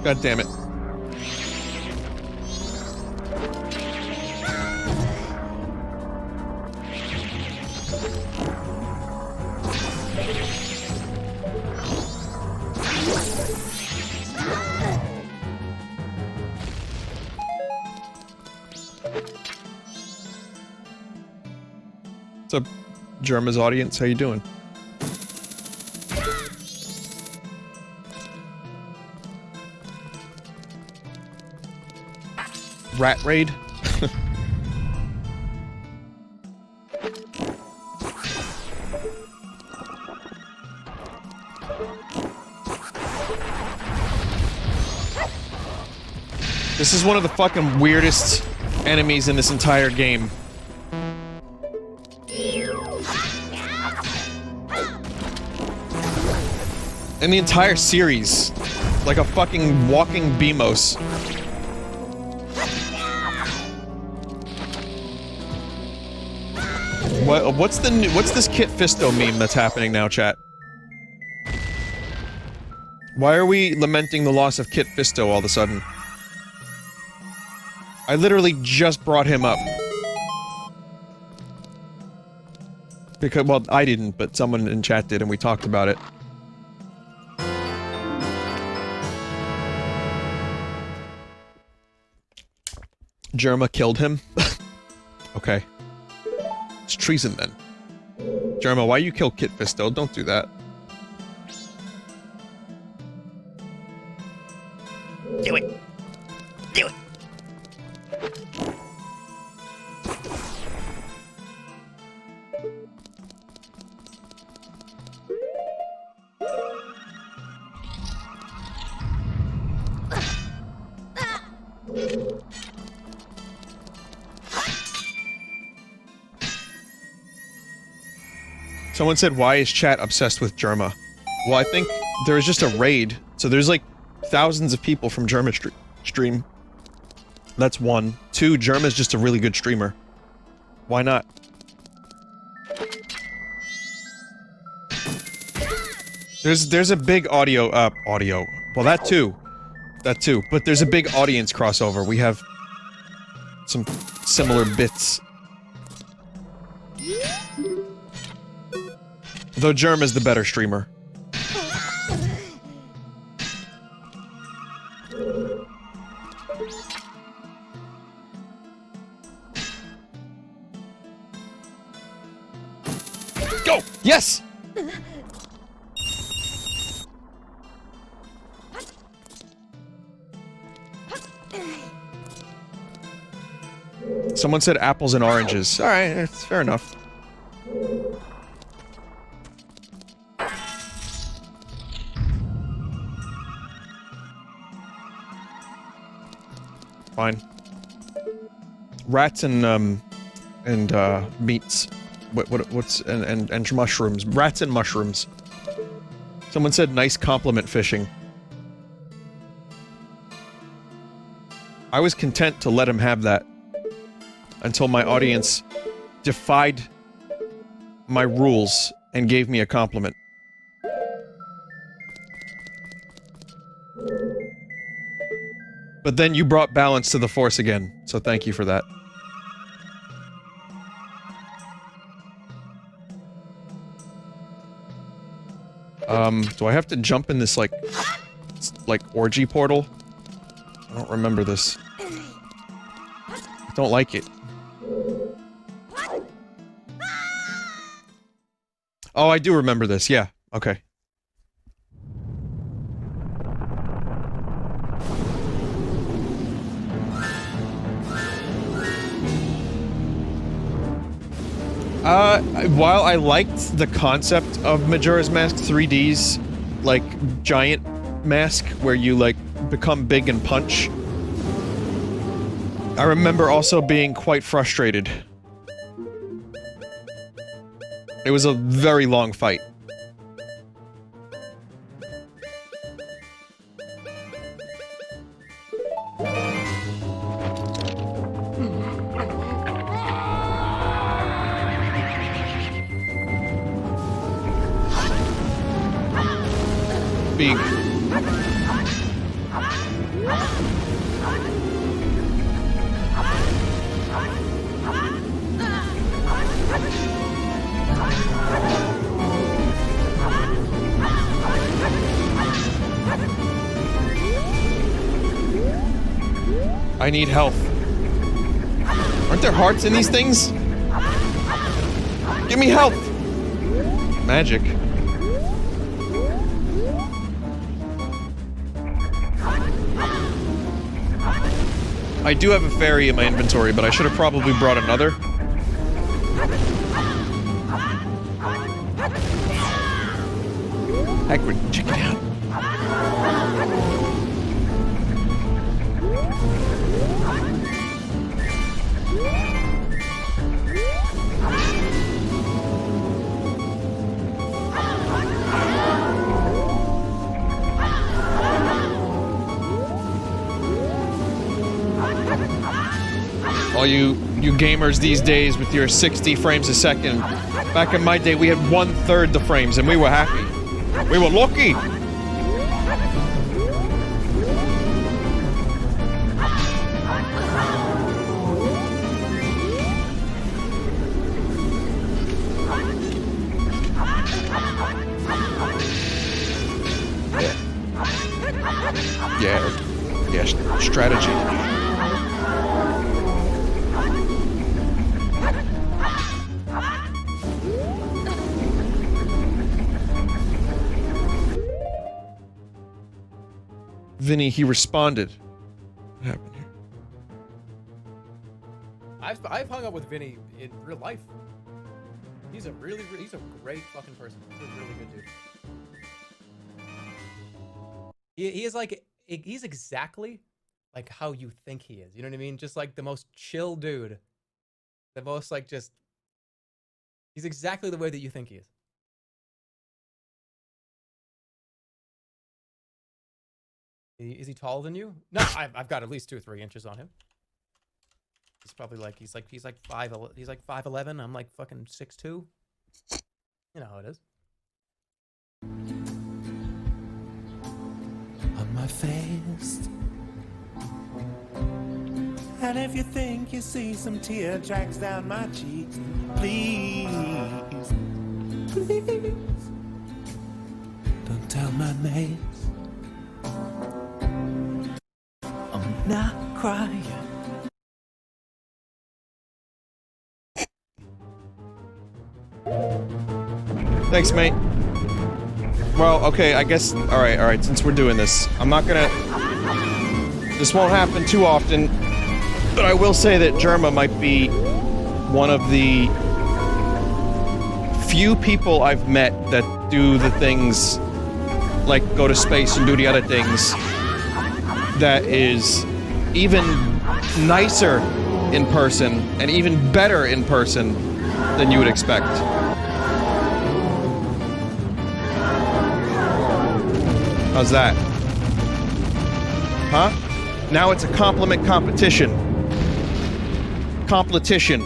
God damn it. What's up, Germa's audience? How you doing? Rat raid? This is one of the fucking weirdest enemies in this entire game. In the entire series. Like a fucking walking Beamos. What's this Kit Fisto meme that's happening now, chat? Why are we lamenting the loss of Kit Fisto all of a sudden? I literally just brought him up. Because, well, I didn't, but someone in chat did and we talked about it. Germa killed him? Okay. It's treason then. Germa, why you kill Kit Fisto? Don't do that. Do it. Do it. Someone said, why is chat obsessed with Germa? Well, I think there was just a raid, so there's like thousands of people from Germa stream. That's one. Two, Germa's just a really good streamer. Why not? There's a big audio, well, that too. That too. But there's a big audience crossover. We have some similar bits. Though Germa's the better streamer. Go! Yes! Someone said apples and oranges. Alright, it's fair enough. Fine. Rats and meats. What's and mushrooms. Rats and mushrooms. Someone said nice compliment fishing. I was content to let him have that. Until my audience defied my rules and gave me a compliment. But then you brought balance to the force again, so thank you for that. Do I have to jump in this, like, orgy portal? I don't remember this. I don't like it. Oh, I do remember this, yeah. Okay. While I liked the concept of Majora's Mask 3D's, like, giant mask, where you, like, become big and punch, I remember also being quite frustrated. It was a very long fight. Big. I need health. Aren't there hearts in these things? Give me health! Magic. I do have a fairy in my inventory, but I should have probably brought another. Hagrid, check it out. All you gamers these days with your 60 frames a second. Back in my day, we had 1/3 the frames, and we were happy. We were lucky. Yeah, strategy. Vinny, he responded. What happened here? I've hung up with Vinny in real life. He's a he's a great fucking person. He's a really good dude. He is like, he's exactly like how you think he is. You know what I mean? Just like the most chill dude. The most like just, he's exactly the way that you think he is. Is he taller than you? No, I've got at least 2 or 3 inches on him. He's probably like, he's like 5'11". I'm like fucking 6'2". You know how it is. On my face. And if you think you see some tear tracks down my cheeks, please, please, don't tell my mates I'm not crying. Thanks, mate. Well, okay, I guess... Alright, since we're doing this, I'm not gonna... This won't happen too often, but I will say that Germa might be one of the few people I've met that do the things, like go to space and do the other things, that is even nicer in person, and even better in person than you would expect. How's that? Huh? Now it's a compliment competition. Competition.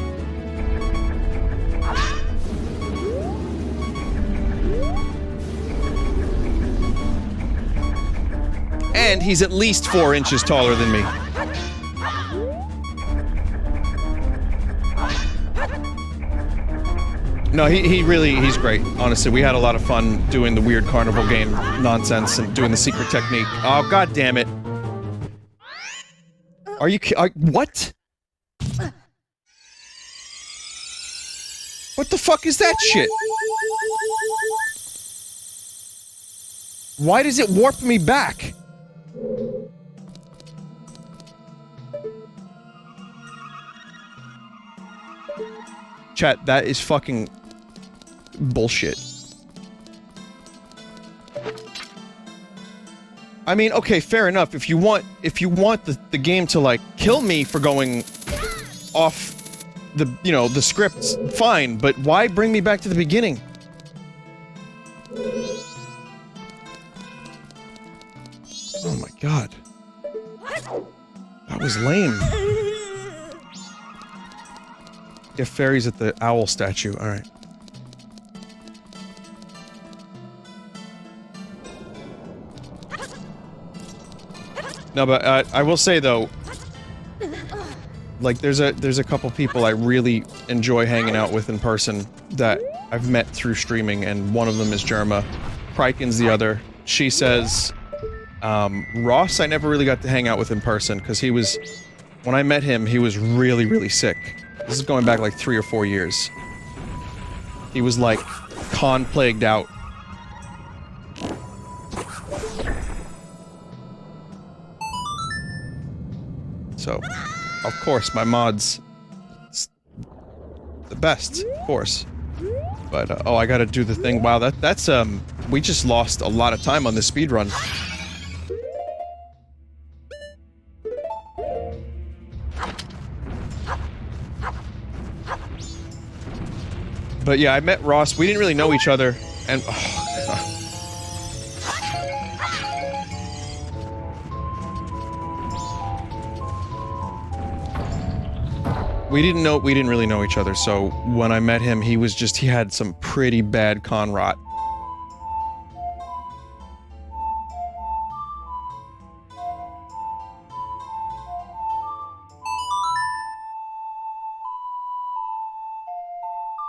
And he's at least 4 inches taller than me. No, he's great. Honestly, we had a lot of fun doing the weird carnival game nonsense and doing the secret technique. Oh, god damn it. Are you what? What the fuck is that shit? Why does it warp me back? Chat, that is fucking bullshit. I mean, okay, fair enough. If you want the game to, like, kill me for going off the, you know, the script, fine, but why bring me back to the beginning? Oh my god. That was lame. Get fairies at the owl statue, alright. No, but, I will say though, like, there's a couple people I really enjoy hanging out with in person that I've met through streaming, and one of them is Germa. Prykin's the other. She says, Ross I never really got to hang out with in person, because he was, when I met him, he was really, really sick. This is going back like 3 or 4 years. He was like con plagued out. So, of course, my mod's the best, of course. But, oh, I gotta do the thing. Wow, that's, we just lost a lot of time on this speed run. But yeah, I met Ross. We didn't really know each other, and we didn't really know each other. So when I met him, he had some pretty bad con rot.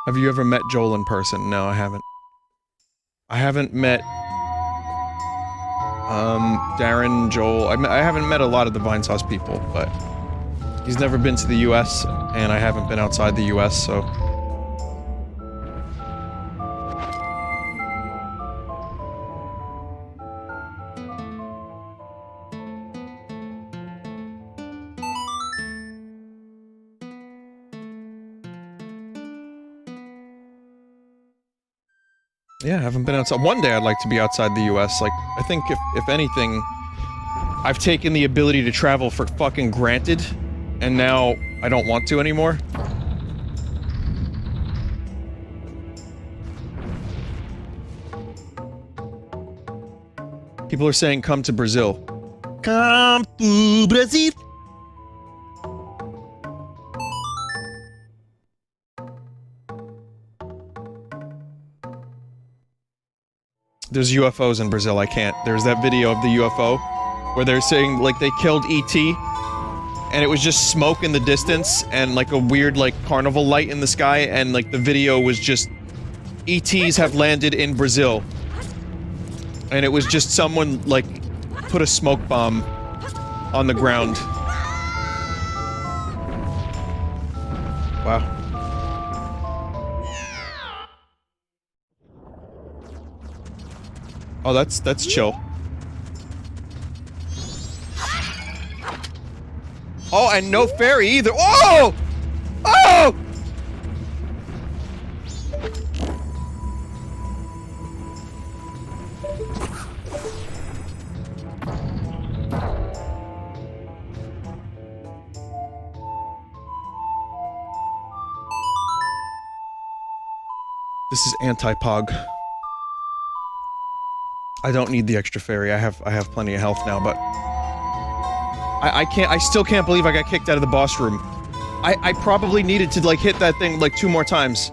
Have you ever met Joel in person? No, I haven't. I haven't met, Darren, Joel. I haven't met a lot of the Vinesauce people, but he's never been to the US, and I haven't been outside the US, so... Yeah, I haven't been outside. One day I'd like to be outside the US. Like, I think if anything, I've taken the ability to travel for fucking granted, and now I don't want to anymore. People are saying come to Brazil. Come to Brazil. There's UFOs in Brazil, I can't. There's that video of the UFO where they're saying, like, they killed E.T. and it was just smoke in the distance and, like, a weird, like, carnival light in the sky, and, like, the video was just E.T.s have landed in Brazil. And it was just someone, like, put a smoke bomb on the ground. Wow. Oh, that's chill. Oh, and no fairy either. Oh! Oh! This is anti-pog. I don't need the extra fairy. I have plenty of health now, but I still can't believe I got kicked out of the boss room. I probably needed to, like, hit that thing, like, 2 more times.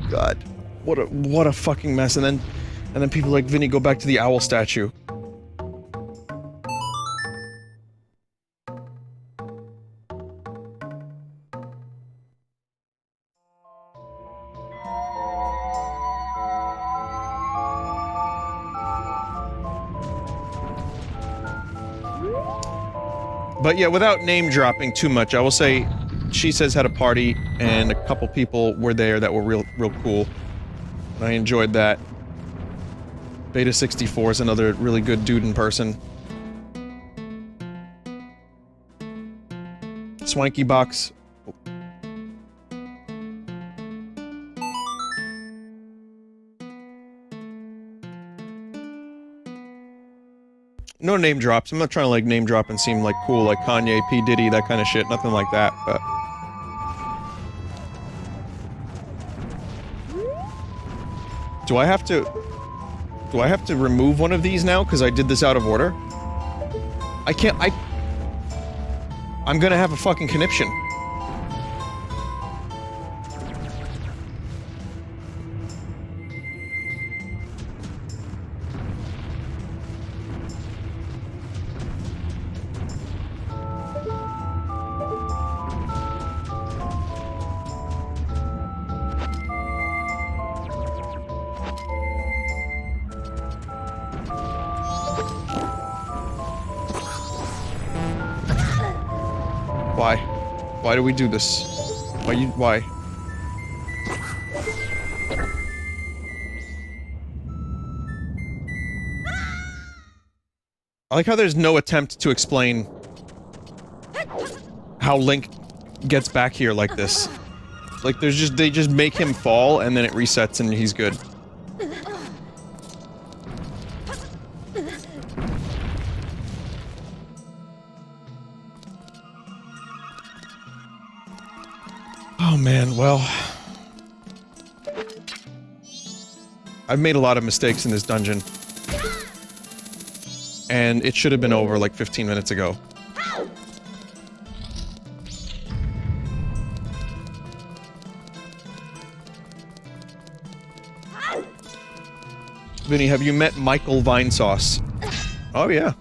God. What a fucking mess. And then people like Vinny go back to the owl statue. But yeah, without name-dropping too much, I will say She Says had a party, and a couple people were there that were real cool. I enjoyed that. Beta 64 is another really good dude in person. Swanky Box. No name drops. I'm not trying to, like, name drop and seem, like, cool, like Kanye, P. Diddy, that kind of shit. Nothing like that, but... Do I have to remove one of these now? Because I did this out of order? I can't, I'm gonna have a fucking conniption. Why? Why do we do this? Why? I like how there's no attempt to explain how Link gets back here like this. Like, they just make him fall, and then it resets and he's good. Oh man, well... I've made a lot of mistakes in this dungeon. And it should have been over like 15 minutes ago. Vinny, have you met Michael Vinesauce? Oh yeah.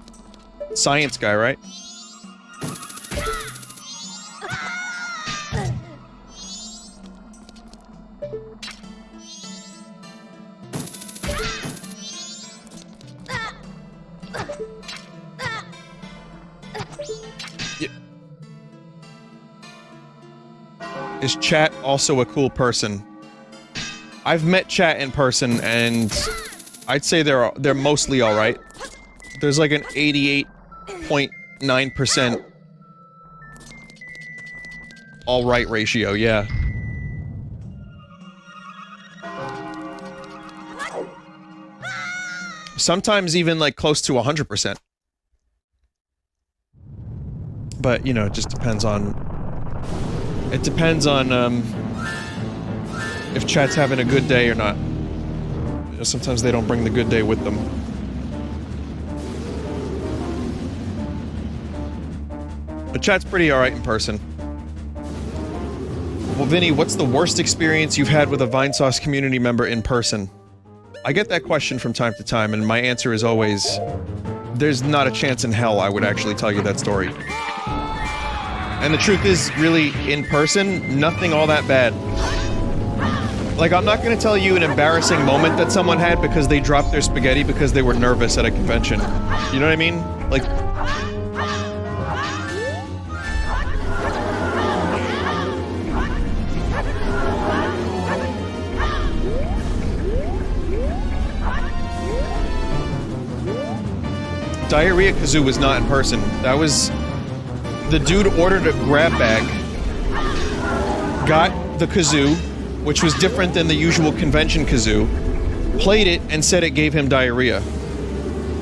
Science guy, right? Is Chat also a cool person? I've met Chat in person, and I'd say they're mostly alright. There's like an 88.9% alright ratio, yeah. Sometimes even like close to 100%. But, you know, it just depends on... It depends on, if Chat's having a good day or not. You know, sometimes they don't bring the good day with them. But Chat's pretty alright in person. Well, Vinny, what's the worst experience you've had with a Vinesauce community member in person? I get that question from time to time, and my answer is always... There's not a chance in hell I would actually tell you that story. And the truth is, really, in person, nothing all that bad. Like, I'm not gonna tell you an embarrassing moment that someone had because they dropped their spaghetti because they were nervous at a convention. You know what I mean? Like... Diarrhea Kazoo was not in person. That was... The dude ordered a grab bag, got the kazoo, which was different than the usual convention kazoo, played it, and said it gave him diarrhea.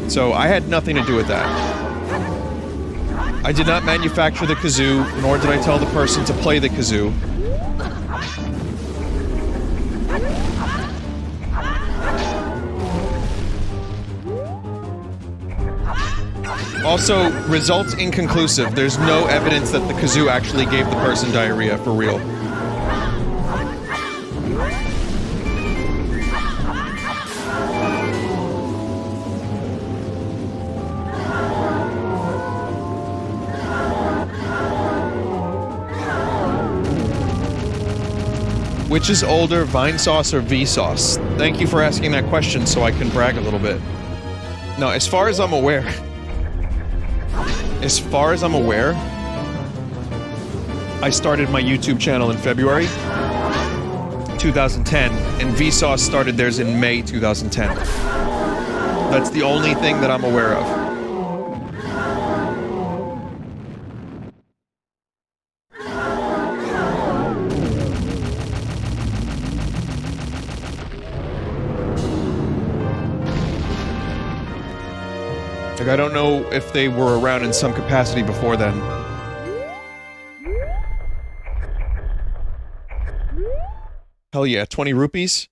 So I had nothing to do with that. I did not manufacture the kazoo, nor did I tell the person to play the kazoo. Also, results inconclusive. There's no evidence that the kazoo actually gave the person diarrhea, for real. Which is older, Vinesauce or Vsauce? Thank you for asking that question so I can brag a little bit. No, as far as I'm aware... As far as I'm aware, I started my YouTube channel in February 2010, and Vsauce started theirs in May 2010. That's the only thing that I'm aware of. Like, I don't know if they were around in some capacity before then. Hell yeah, 20 rupees?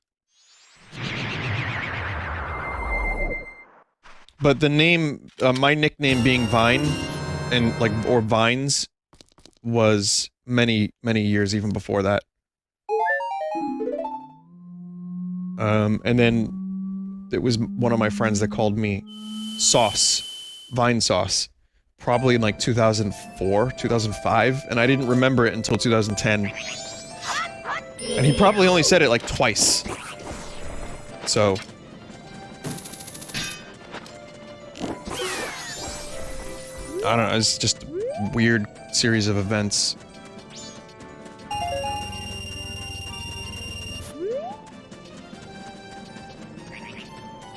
But the name, my nickname being Vine, and like, or Vines, was many, many years even before that. And then it was one of my friends that called me Sauce. Vinesauce. Probably in like 2004, 2005, and I didn't remember it until 2010. And he probably only said it like twice. So... I don't know, it's just a weird series of events.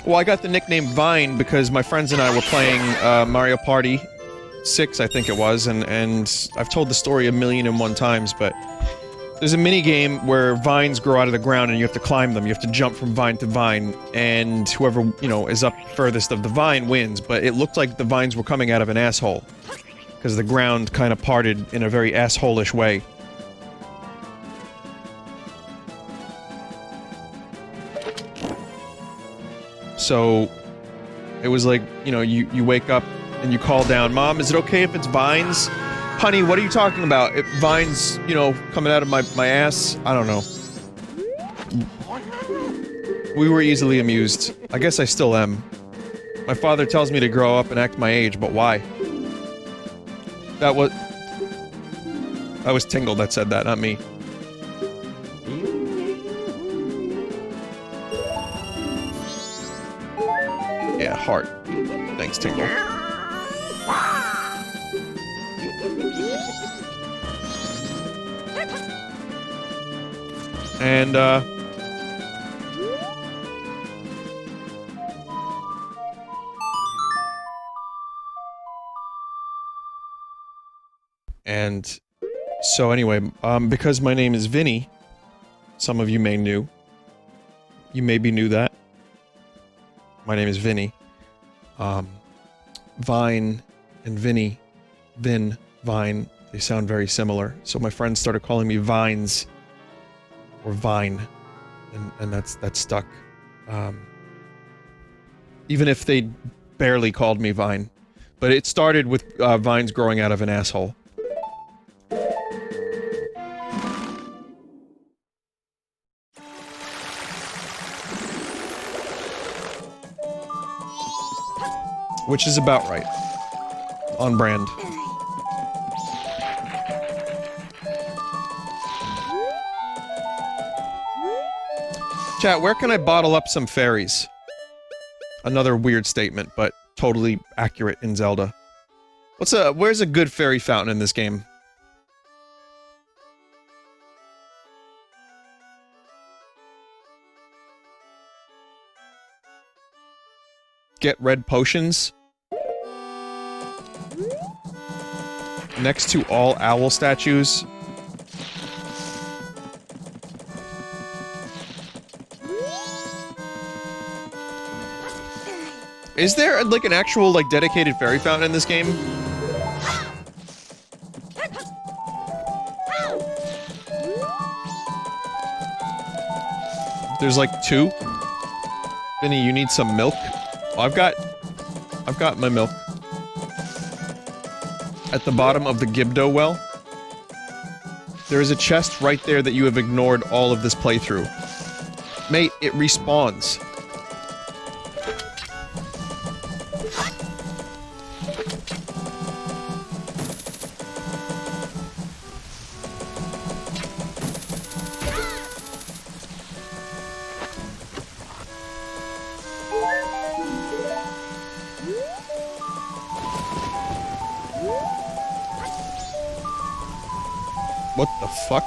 Well, I got the nickname Vine because my friends and I were playing Mario Party 6, I think it was, and I've told the story 1,000,001 times, but there's a mini game where vines grow out of the ground and you have to climb them. You have to jump from vine to vine, and whoever, you know, is up furthest of the vine wins, but it looked like the vines were coming out of an asshole. Because the ground kind of parted in a very asshole-ish way. So, it was like, you know, you wake up and you call down, Mom, is it okay if it's vines? Honey, what are you talking about? If vines, you know, coming out of my ass? I don't know. We were easily amused. I guess I still am. My father tells me to grow up and act my age, but why? That was Tingle that said that, not me. Yeah, heart. Thanks, Tingle. And, and so anyway, because my name is Vinny, some of you may knew. You maybe knew that. My name is Vinny. Vine and Vinny, Vin, Vine, they sound very similar. So my friends started calling me Vines, or Vine, and that stuck. Even if they barely called me Vine. But it started with vines growing out of an asshole. Which is about right. On brand. Chat, where can I bottle up some fairies? Another weird statement, but totally accurate in Zelda. Where's a good fairy fountain in this game? Get red potions? Next to all owl statues? Is there, like, an actual, like, dedicated fairy fountain in this game? There's, like, 2? Vinny, you need some milk? Oh, I've got my milk. At the bottom of the Gibdo well, there is a chest right there that you have ignored all of this playthrough. Mate, it respawns. What the fuck?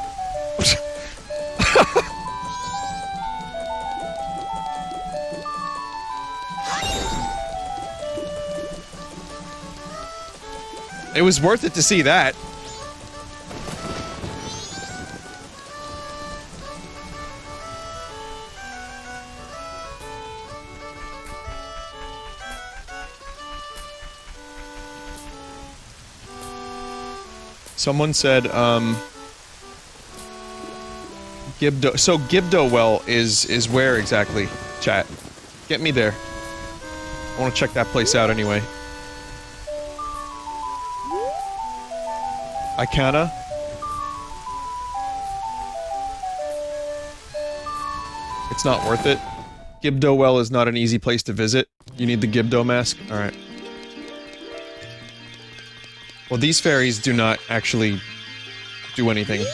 It was worth it to see that. Someone said, Gibdo. So Gibdo well is where exactly? Chat. Get me there. I want to check that place out anyway. Icana? It's not worth it. Gibdo well is not an easy place to visit. You need the Gibdo mask? Alright. Well, these fairies do not actually do anything.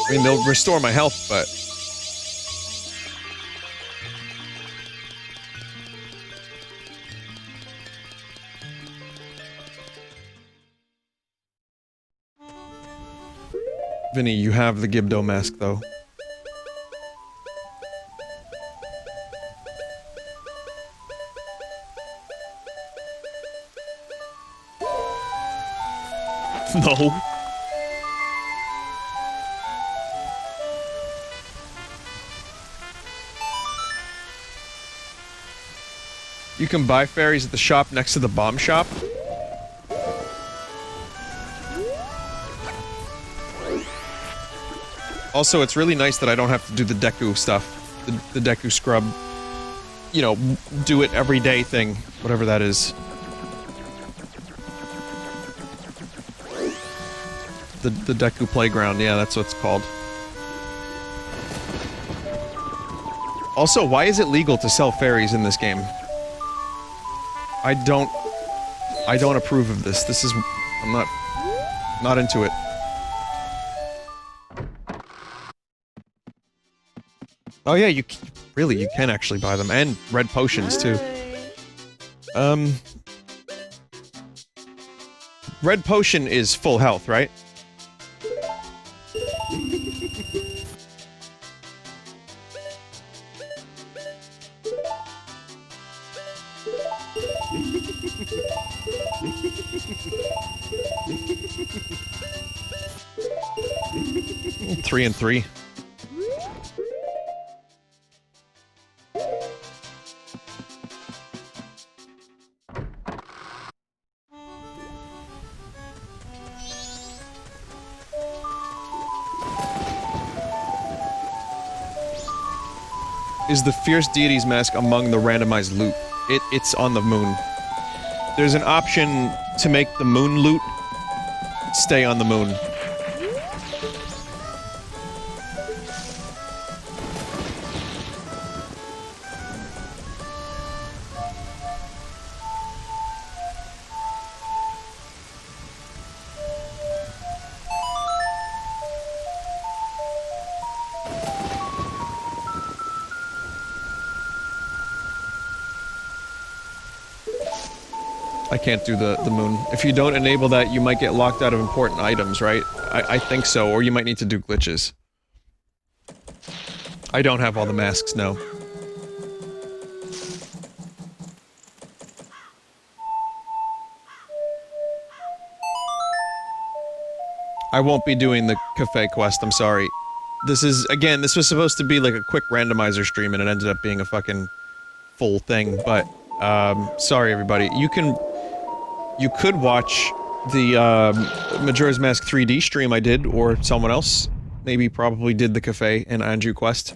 I mean, they'll restore my health, but... Vinny, you have the Gibdo mask, though. No. You can buy fairies at the shop next to the bomb shop. Also, it's really nice that I don't have to do the Deku stuff. The Deku scrub. You know, do it every day thing. Whatever that is. The Deku playground, yeah, that's what it's called. Also, why is it legal to sell fairies in this game? I don't approve of this. This is... I'm not into it. Oh yeah, you can actually buy them, and red potions too. Red potion is full health, right? Three and three. Is the Fierce Deity's mask among the randomized loot? It's on the moon. There's an option to make the moon loot stay on the moon. I can't do the moon. If you don't enable that, you might get locked out of important items, right? I think so, or you might need to do glitches. I don't have all the masks, no. I won't be doing the cafe quest, I'm sorry. This is, again, this was supposed to be like a quick randomizer stream and it ended up being a fucking full thing, but, sorry everybody. You could watch the, Majora's Mask 3D stream I did, or someone else maybe probably did the cafe and Anju quest.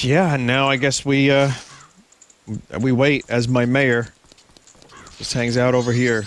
Yeah, and now I guess we wait as my mayor just hangs out over here.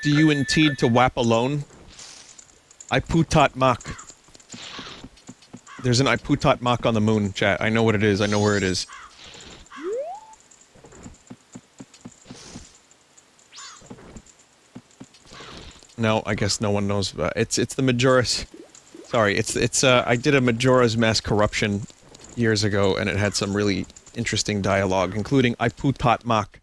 Do you intend to wap alone? I putat mak. There's an I putat mak on the moon, chat. I know what it is. I know where it is. No, I guess no one knows. It's the Majora's... Sorry, I did a Majora's Mask corruption years ago, and it had some really interesting dialogue, including I putat mak.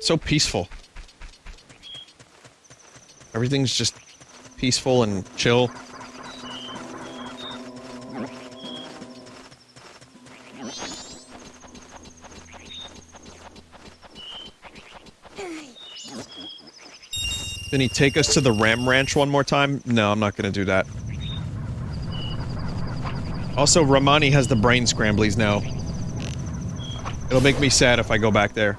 So peaceful. Everything's just peaceful and chill. Vinny, take us to the Ram Ranch one more time? No, I'm not gonna do that. Also, Ramani has the brain scramblies now. It'll make me sad if I go back there.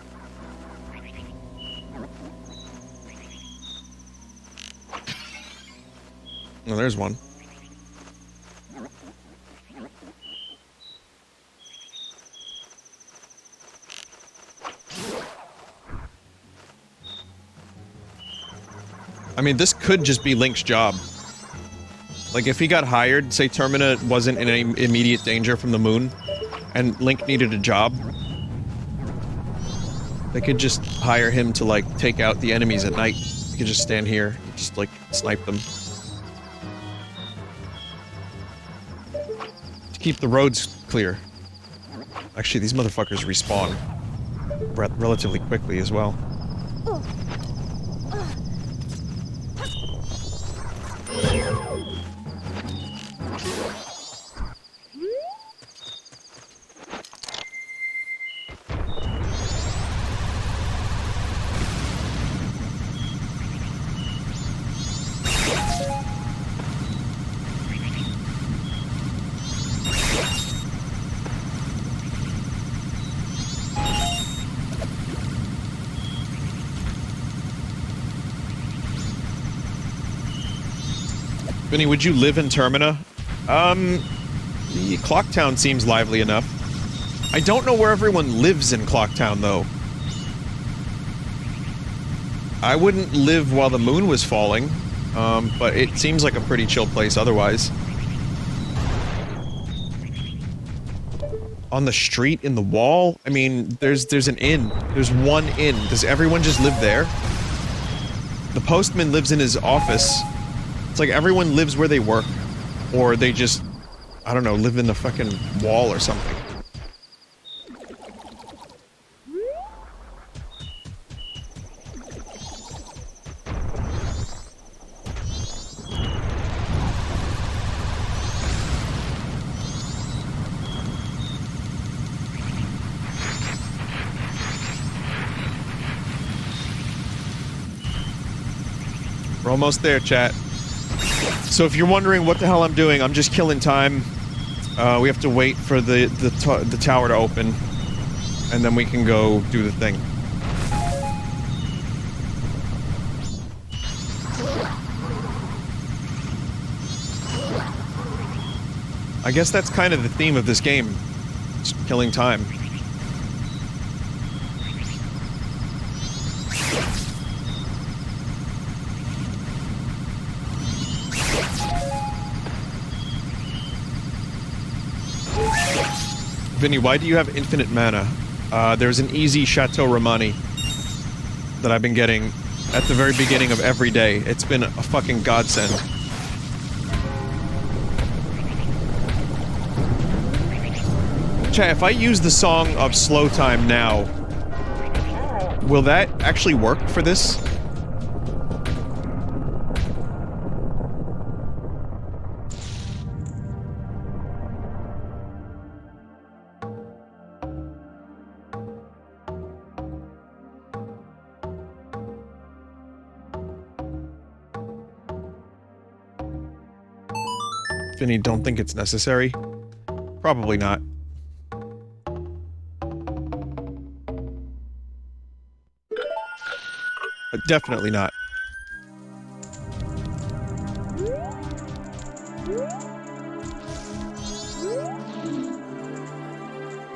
Oh, there's one. I mean, this could just be Link's job. Like, if he got hired, say Termina wasn't in any immediate danger from the moon, and Link needed a job, they could just hire him to, like, take out the enemies at night. He could just stand here, just, like, snipe them. To keep the roads clear. Actually, these motherfuckers respawn relatively quickly as well. Vinny, would you live in Termina? Clocktown seems lively enough. I don't know where everyone lives in Clocktown, though. I wouldn't live while the moon was falling, but it seems like a pretty chill place otherwise. On the street, in the wall? I mean, there's an inn. There's one inn. Does everyone just live there? The postman lives in his office. It's like everyone lives where they work. Or they just, I don't know, live in the fucking wall or something. We're almost there, chat. So if you're wondering what the hell I'm doing, I'm just killing time. We have to wait for the tower to open, and then we can go do the thing. I guess that's kind of the theme of this game. Just killing time. Vinny, why do you have infinite mana? There's an easy Chateau Romani that I've been getting at the very beginning of every day. It's been a fucking godsend. Chat, if I use the song of Slow Time now, will that actually work for this? Vinny, don't think it's necessary? Probably not. But definitely not.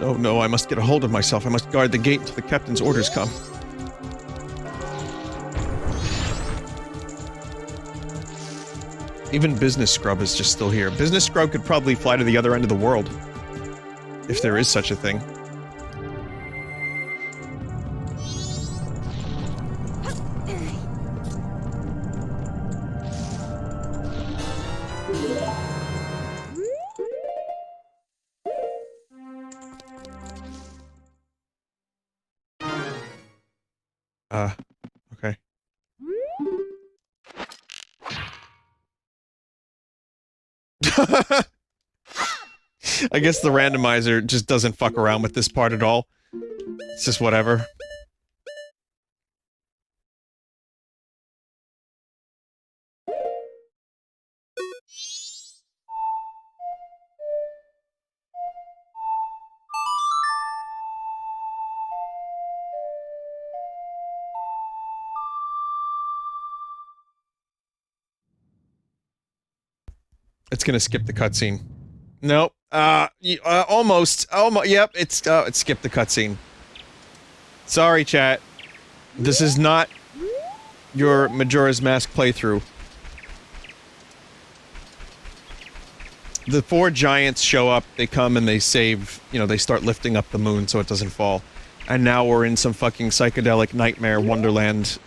Oh no, I must get a hold of myself. I must guard the gate until the captain's orders come. Even Business Scrub is just still here. Business Scrub could probably fly to the other end of the world. If there is such a thing. Okay. I guess the randomizer just doesn't fuck around with this part at all. It's just whatever. It's gonna skip the cutscene. Nope. Almost. Yep, it skipped the cutscene. Sorry, chat. This is not your Majora's Mask playthrough. The 4 giants show up, they come and they save, you know, they start lifting up the moon so it doesn't fall. And now we're in some fucking psychedelic nightmare wonderland,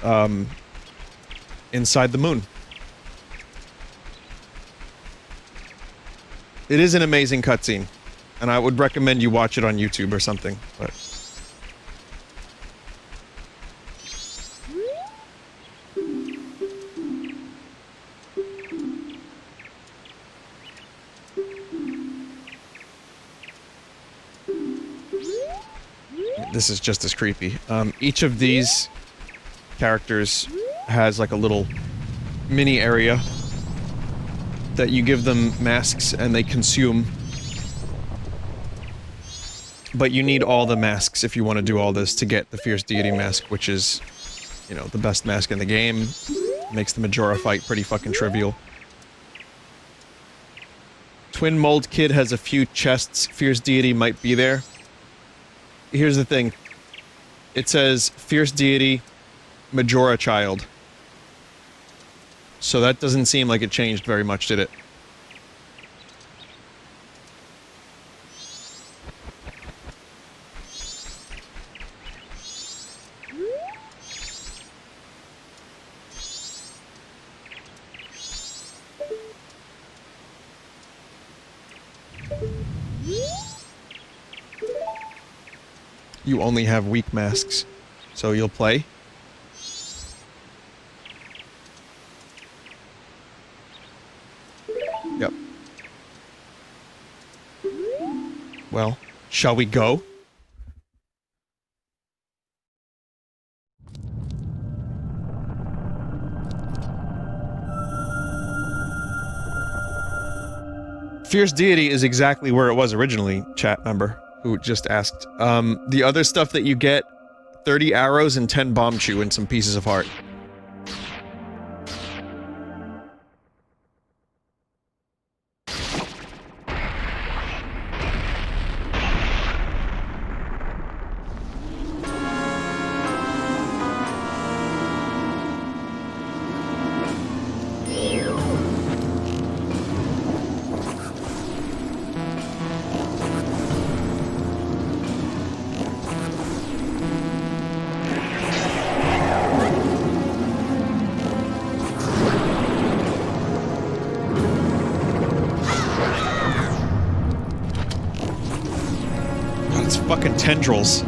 inside the moon. It is an amazing cutscene, and I would recommend you watch it on YouTube or something, but... This is just as creepy. Each of these characters has like a little mini area that you give them masks and they consume. But you need all the masks if you want to do all this to get the Fierce Deity mask, which is, you know, the best mask in the game. Makes the Majora fight pretty fucking trivial. Twin Mold Kid has a few chests. Fierce Deity might be there. Here's the thing. It says Fierce Deity, Majora Child. So that doesn't seem like it changed very much, did it? You only have weak masks, so you'll play. Yep. Well, shall we go? Fierce Deity is exactly where it was originally, chat member, who just asked. The other stuff that you get, 30 arrows and 10 bomb chew and some pieces of heart. Fucking tendrils.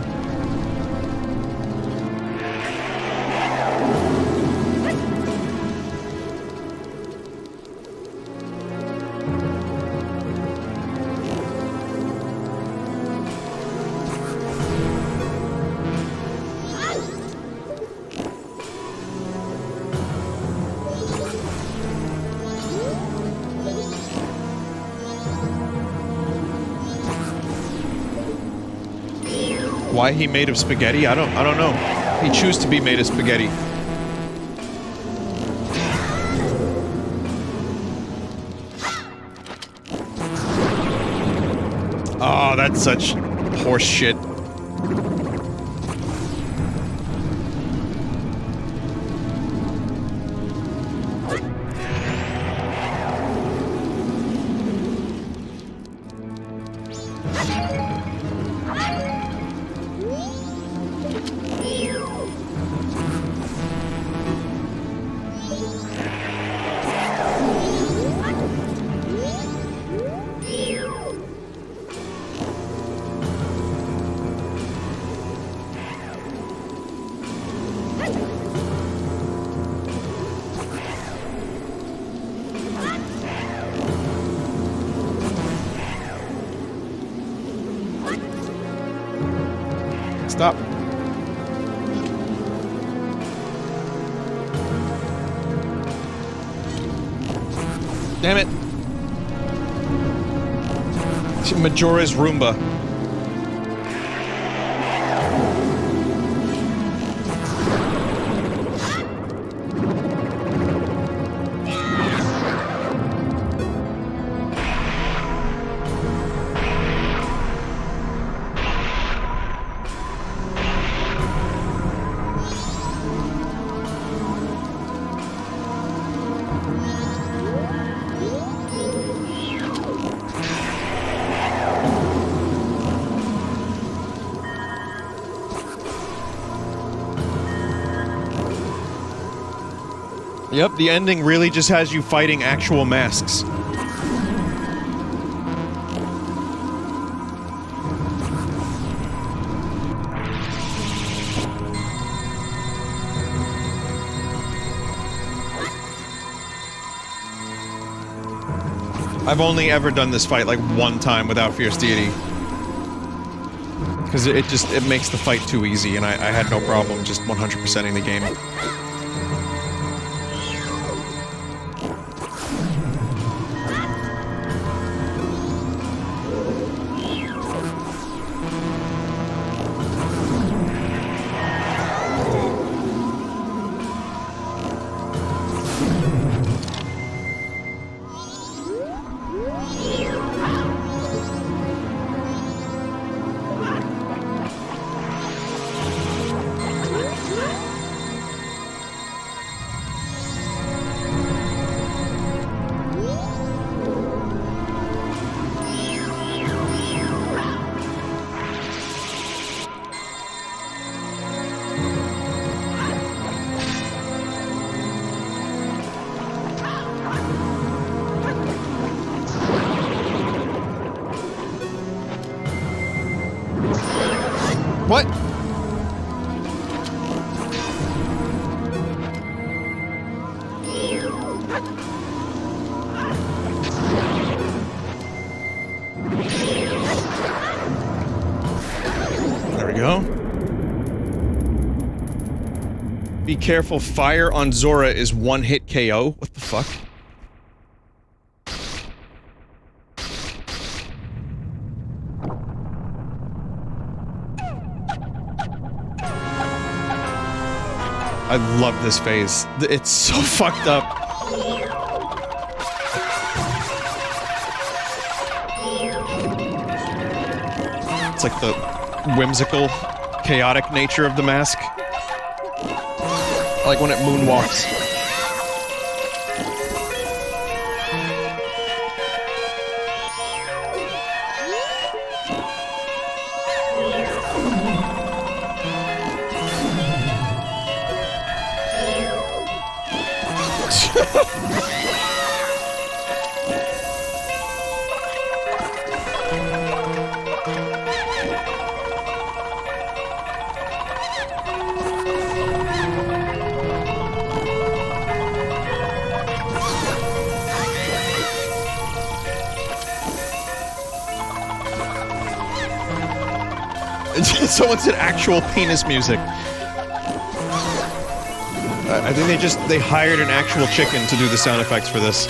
Why he made of spaghetti? I don't know. He choose to be made of spaghetti. Oh, that's such horse shit. Stop. Damn it. Majora's Roomba. Yep, the ending really just has you fighting actual masks. I've only ever done this fight like one time without Fierce Deity. Because it makes the fight too easy, and I had no problem just 100%ing the game. What? There we go. Be careful, fire on Zora is one-hit KO. What the fuck? I love this phase. It's so fucked up. It's like the whimsical, chaotic nature of the mask. I like when it moonwalks. Someone said actual penis music. I think they hired an actual chicken to do the sound effects for this.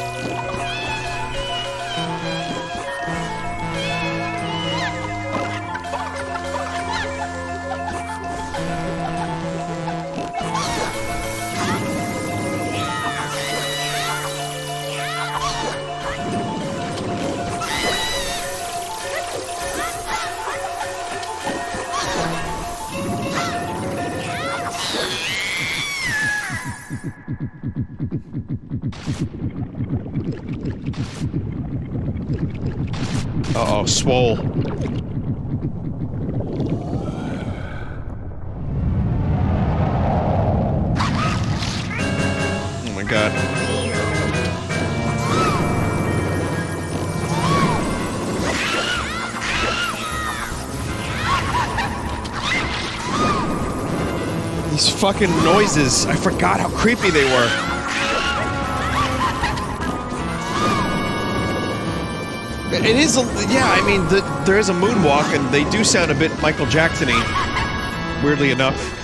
Uh-oh, swole. Oh my god. These fucking noises. I forgot how creepy they were. It is, yeah, I mean, there is a moonwalk, and they do sound a bit Michael Jackson-y. weirdly enough.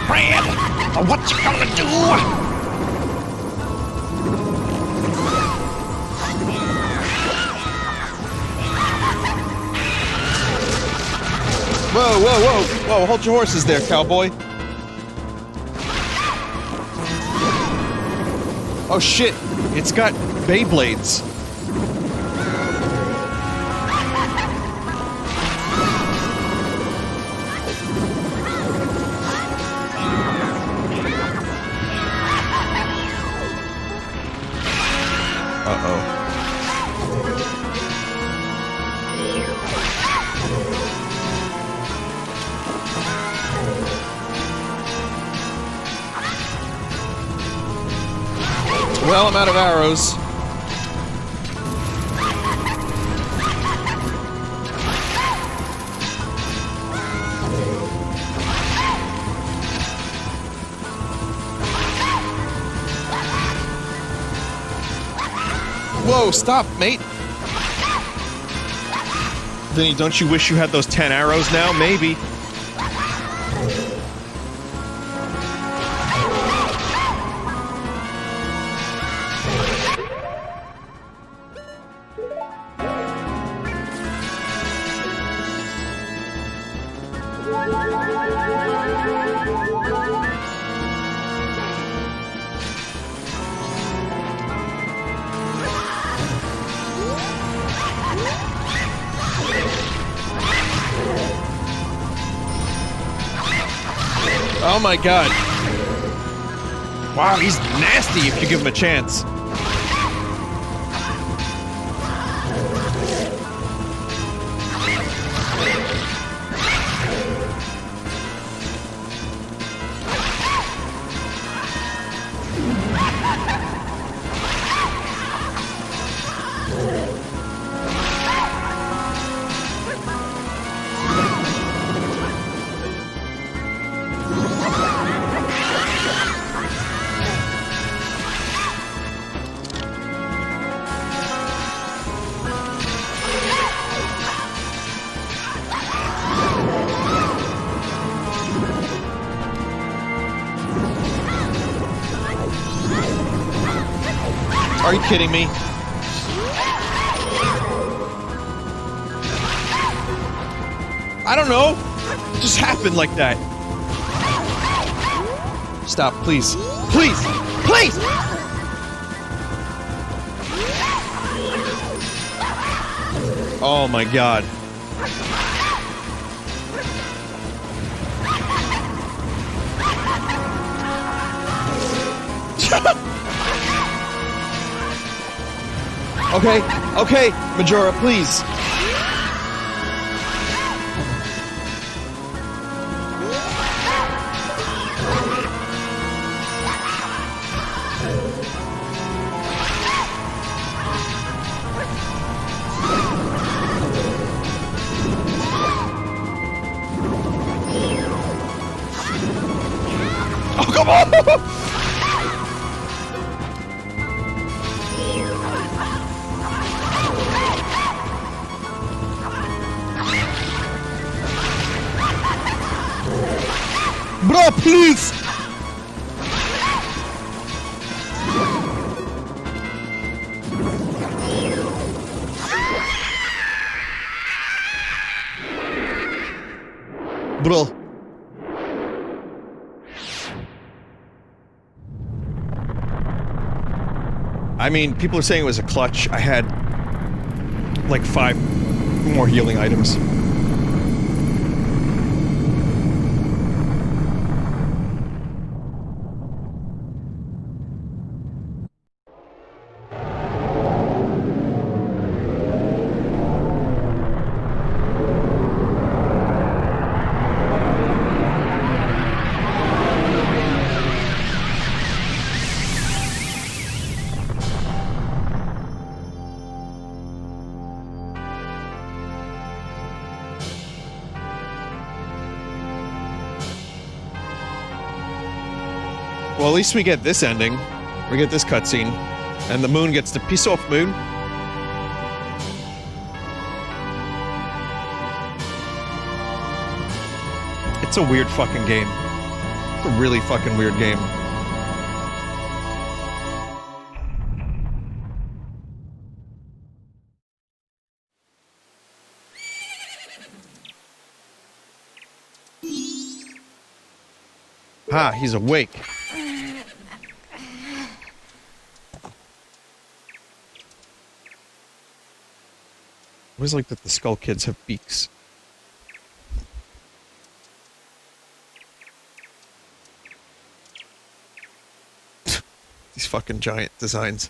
Brad, what you gonna do? Whoa, whoa, whoa! Whoa, hold your horses there, cowboy. Oh shit! It's got Beyblades. Uh-oh. Well, I'm out of arrows. Whoa, stop, mate. Vinny, don't you wish you had those 10 arrows now? Maybe. Oh my god. Wow, he's nasty if you give him a chance. Are you kidding me? I don't know. It just happened like that. Stop, please. Please! Please! Oh my god. Okay, okay, Majora, please. Oh, come on! Bro, please! Bro. I mean, people are saying it was a clutch. I had like 5 more healing items. Well, at least we get this ending. We get this cutscene. And the moon gets to piss off, moon. It's a weird fucking game. It's a really fucking weird game. Ah, he's awake. I always like that the Skull Kids have beaks. These fucking giant designs.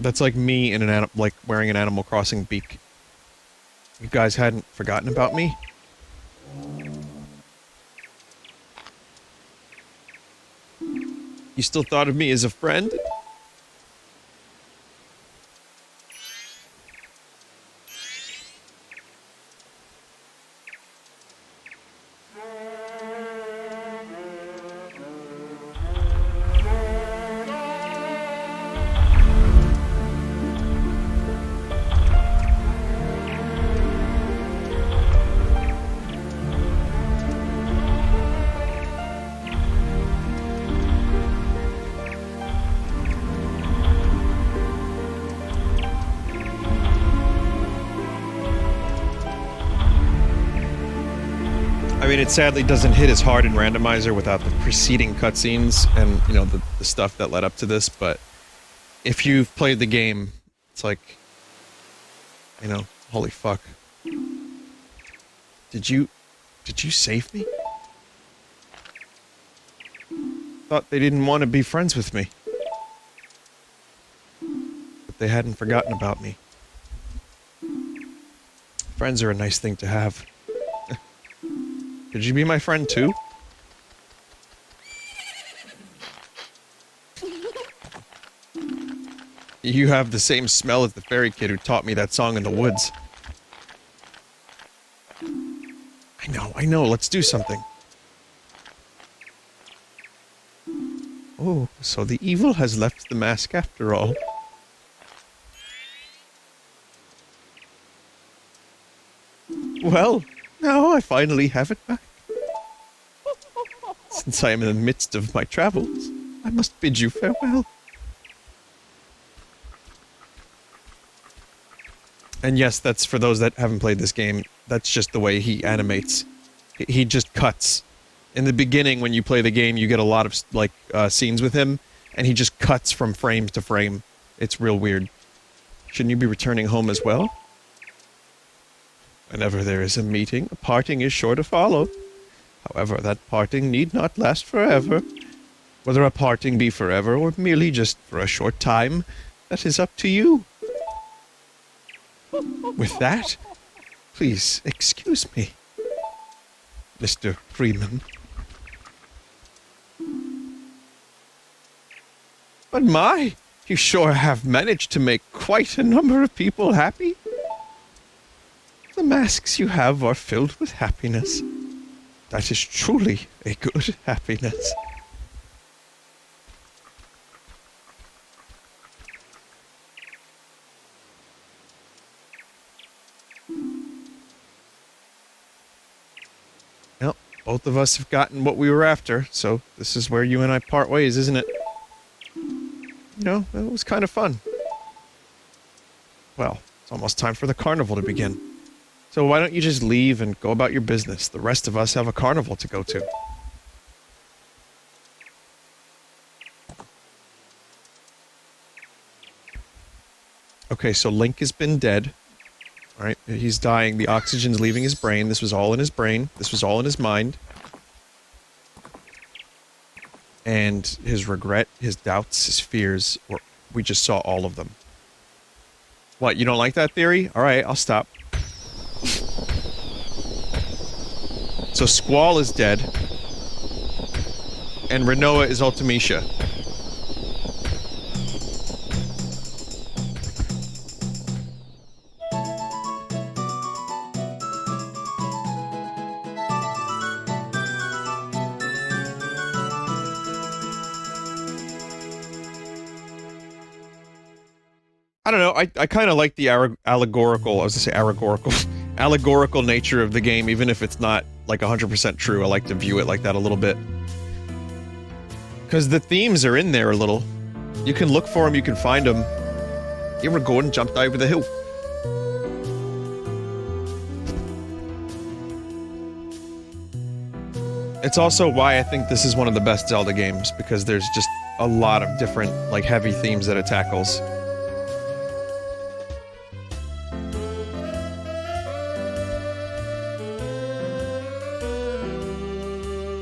That's like me in an like wearing an Animal Crossing beak. You guys hadn't forgotten about me? You still thought of me as a friend? I mean, it sadly doesn't hit as hard in Randomizer without the preceding cutscenes and, you know, the stuff that led up to this, but if you've played the game, it's like, you know, holy fuck. Did you save me? Thought they didn't want to be friends with me. But they hadn't forgotten about me. Friends are a nice thing to have. Could you be my friend too? You have the same smell as the fairy kid who taught me that song in the woods. I know, let's do something. Oh, so the evil has left the mask after all. Well, now I finally have it back. Since I am in the midst of my travels, I must bid you farewell. And yes, that's for those that haven't played this game, that's just the way he animates. He just cuts. In the beginning, when you play the game, you get a lot of, like, scenes with him, and he just cuts from frame to frame. It's real weird. Shouldn't you be returning home as well? Whenever there is a meeting, a parting is sure to follow. However, that parting need not last forever. Whether a parting be forever or merely just for a short time, that is up to you. With that, please excuse me, Mr. Freeman. But my, you sure have managed to make quite a number of people happy. The masks you have are filled with happiness. That is truly a good happiness. Well, both of us have gotten what we were after, so this is where you and I part ways, isn't it? You know, it was kind of fun. Well, it's almost time for the carnival to begin. So why don't you just leave and go about your business? The rest of us have a carnival to go to. Okay, so Link has been dead. Alright, he's dying. The oxygen's leaving his brain. This was all in his brain. This was all in his mind. And his regret, his doubts, his fears, we just saw all of them. What, you don't like that theory? Alright, I'll stop. So Squall is dead. And Renoa is Ultimecia. I don't know. I kind of like the allegorical. I was gonna say allegorical, allegorical nature of the game, even if it's not like 100% true. I like to view it like that a little bit, because the themes are in there a little. You can look for them. You can find them. You ever go and jumped over the hill? It's also why I think this is one of the best Zelda games, because there's just a lot of different, like, heavy themes that it tackles.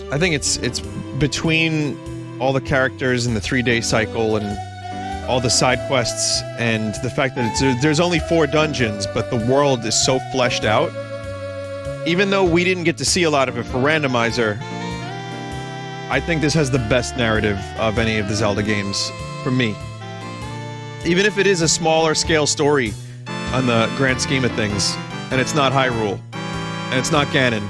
I think it's between all the characters and the 3-day cycle and all the side quests and the fact that there's only 4 dungeons, but the world is so fleshed out. Even though we didn't get to see a lot of it for Randomizer, I think this has the best narrative of any of the Zelda games, for me. Even if it is a smaller scale story on the grand scheme of things, and it's not Hyrule, and it's not Ganon.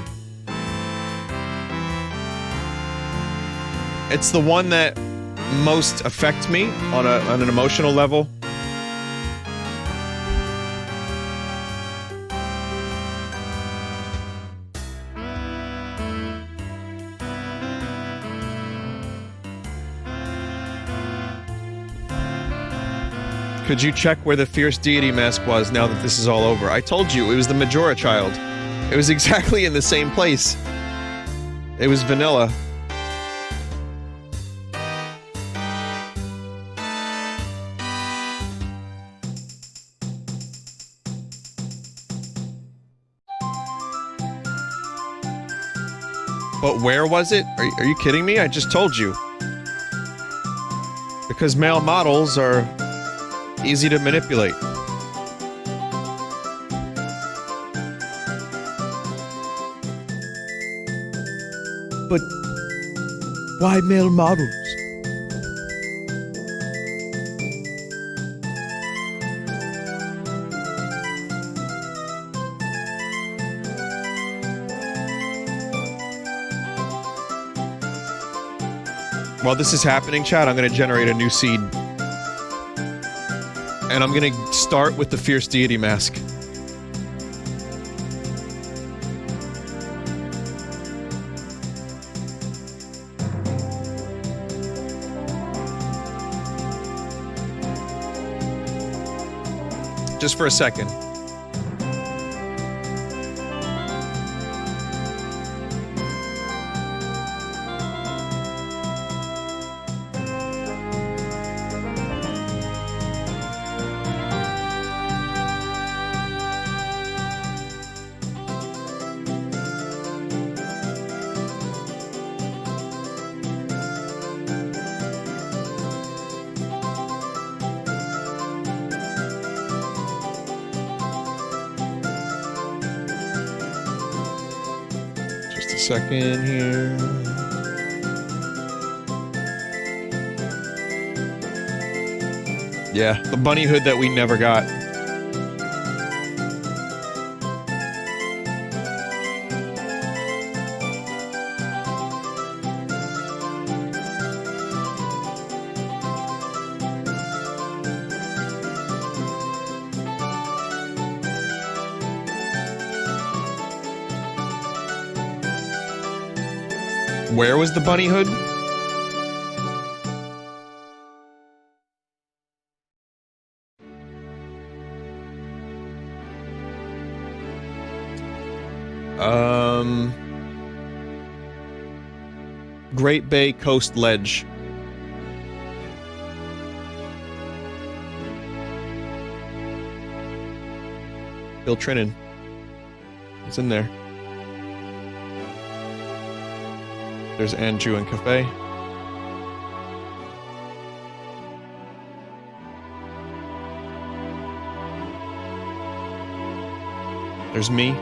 It's the one that most affects me on an emotional level. Could you check where the Fierce Deity mask was now that this is all over? I told you, it was the Majora child. It was exactly in the same place. It was vanilla. But where was it? Are you kidding me? I just told you. Because male models are easy to manipulate. But why male models? While this is happening, chat, I'm gonna generate a new seed. And I'm gonna start with the Fierce Deity mask. Just for a second. Second here. Yeah, the bunny hood that we never got. Where was the bunny hood? Great Bay Coast Ledge. Bill Trinan. It's in there. There's Anju and Cafe. There's me.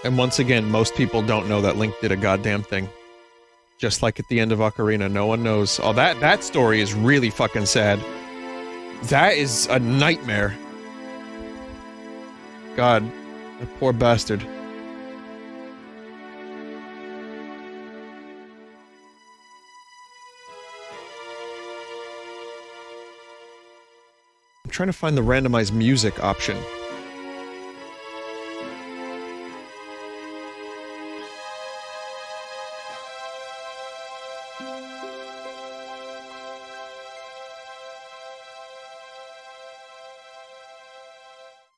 And once again, most people don't know that Link did a goddamn thing. Just like at the end of Ocarina, no one knows. Oh, that story is really fucking sad. That is a nightmare. God, that poor bastard. I'm trying to find the randomized music option.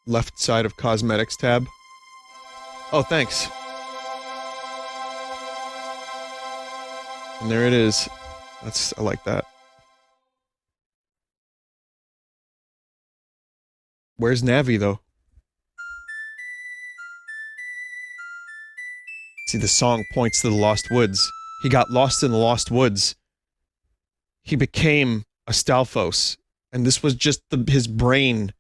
Left side of cosmetics tab. Oh, thanks. And there it is. I like that. Where's Navi, though? See, the song points to the Lost Woods. He got lost in the Lost Woods. He became a Stalfos. And this was just his brain.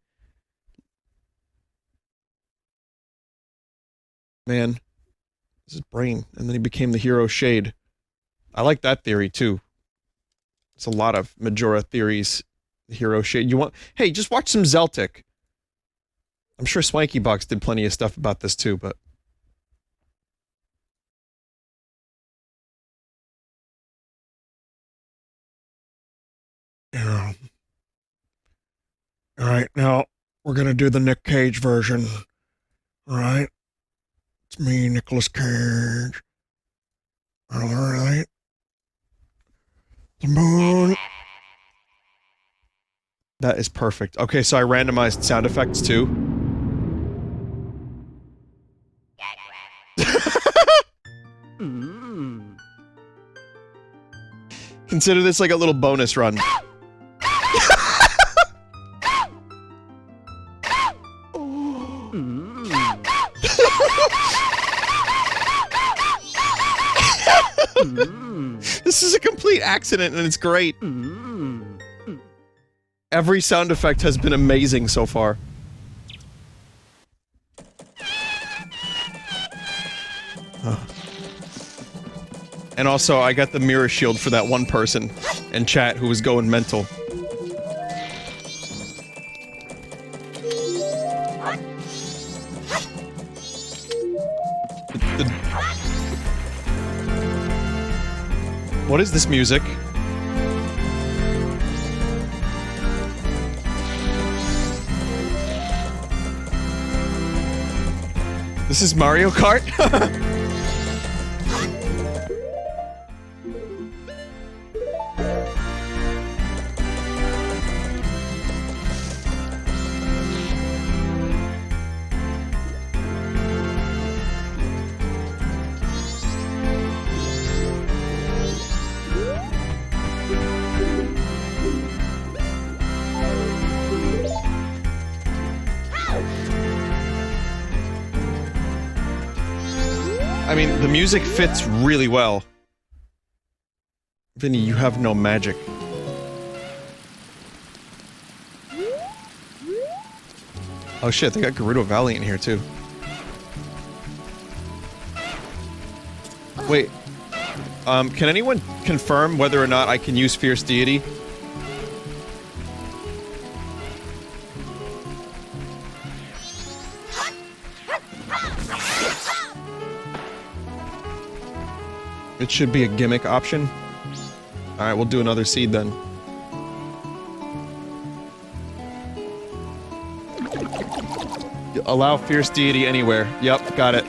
Man. This is his brain. And then he became the hero Shade. I like that theory, too. It's a lot of Majora theories. The hero Shade. You want... Hey, just watch some Zeltic. I'm sure Swanky Box did plenty of stuff about this too, but... Yeah. Alright, now, we're gonna do the Nick Cage version. Alright? It's me, Nicolas Cage. Alright. The moon... That is perfect. Okay, so I randomized sound effects too. Consider this like a little bonus run. This is a complete accident and it's great. Every sound effect has been amazing so far. And also, I got the mirror shield for that one person in chat who was going mental. What is this music? This is Mario Kart? I mean, the music fits really well. Vinny, you have no magic. Oh shit, they got Gerudo Valley in here too. Wait. Can anyone confirm whether or not I can use Fierce Deity? It should be a gimmick option. Alright, we'll do another seed then. Allow Fierce Deity anywhere. Yep, got it.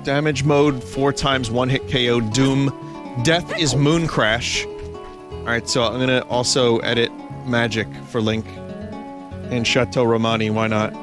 Damage mode, 4 times 1-hit KO, Doom. Death is Moon Crash. Alright, so I'm gonna also edit Magic for Link. And Chateau Romani, why not?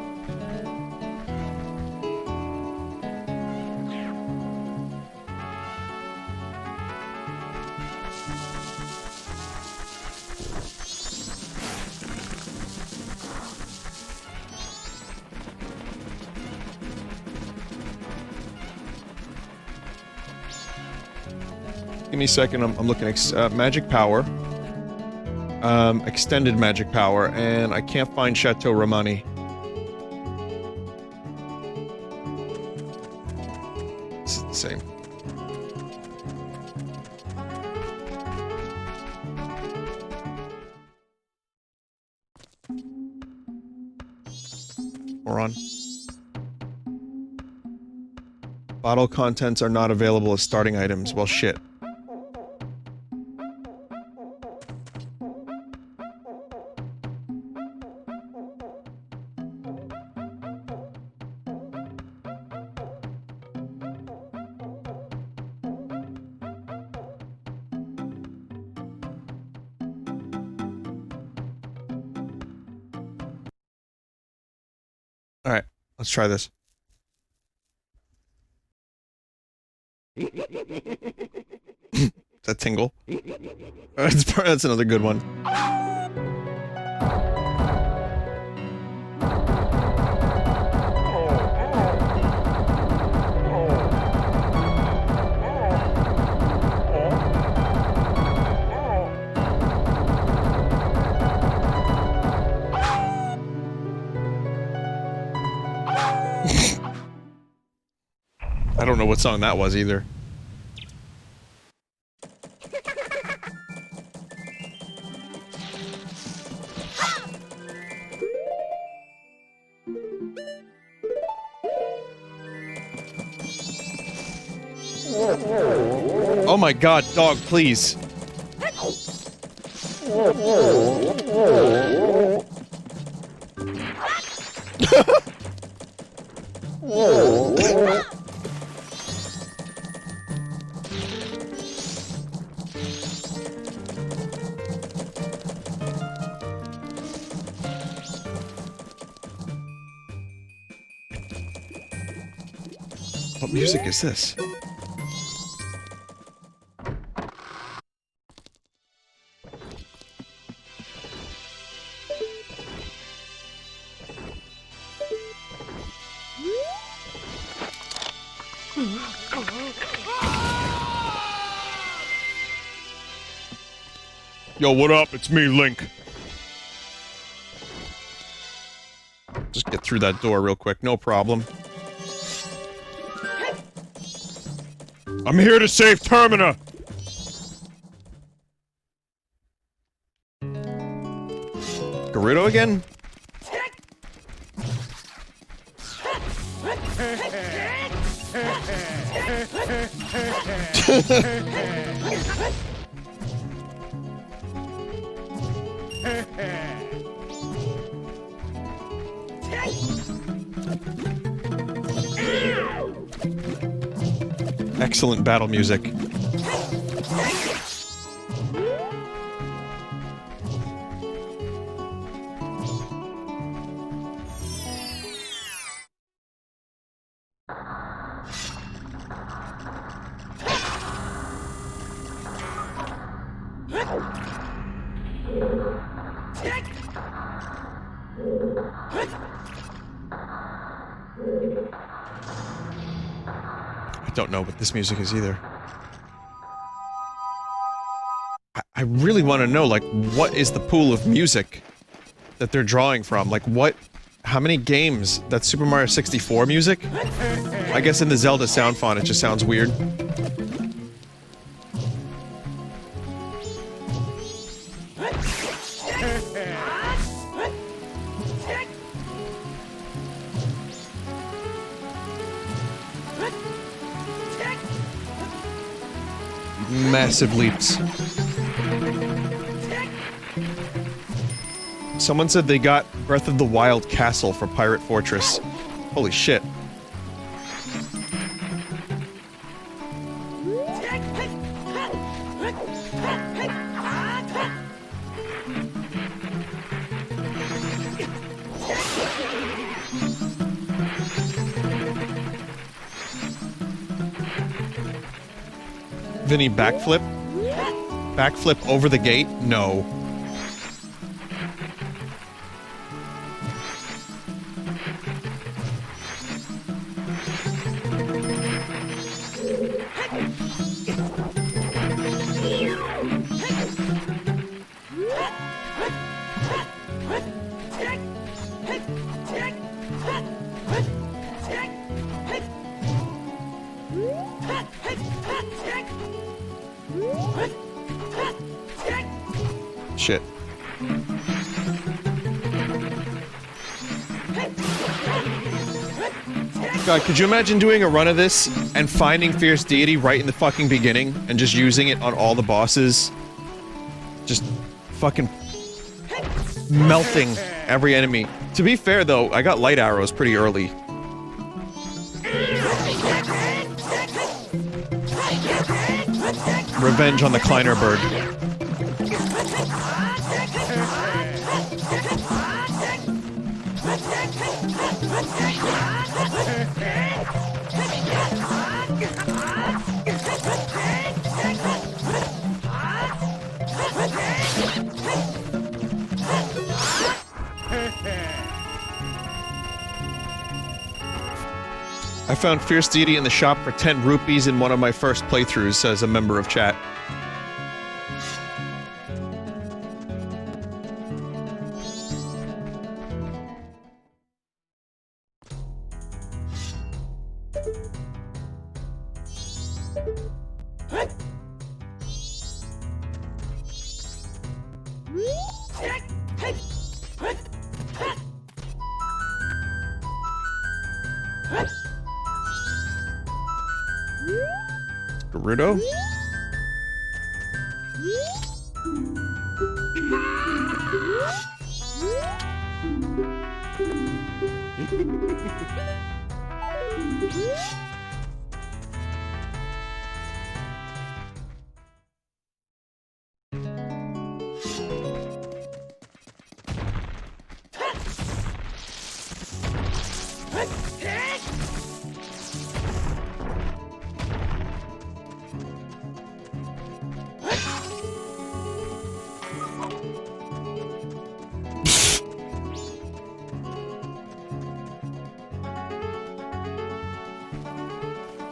Give me a second, I'm looking at Magic Power. Extended Magic Power, and I can't find Chateau Romani. This is the same. moron. Bottle contents are not available as starting items. Well, shit. Alright, let's try this. Is that Tingle? That's another good one. I don't know what song that was either. Oh my god, dog, please. What music is this? Yo, what up? It's me, Link. Just get through that door real quick, no problem. I'm here to save Termina! Gerudo again? Excellent battle music. I don't know what this music is either. I really want to know, like, what is the pool of music that they're drawing from? Like, what... How many games? That's Super Mario 64 music? I guess in the Zelda sound font it just sounds weird. Massive leaps. Someone said they got Breath of the Wild Castle for Pirate Fortress. Holy shit. Vinny, backflip? Backflip over the gate? No. Shit. God, could you imagine doing a run of this and finding Fierce Deity right in the fucking beginning and just using it on all the bosses? Just fucking melting every enemy. To be fair though, I got light arrows pretty early. Revenge on the Kleiner bird. I found Fierce Deity in the shop for 10 rupees in one of my first playthroughs, says a member of chat. Gerudo?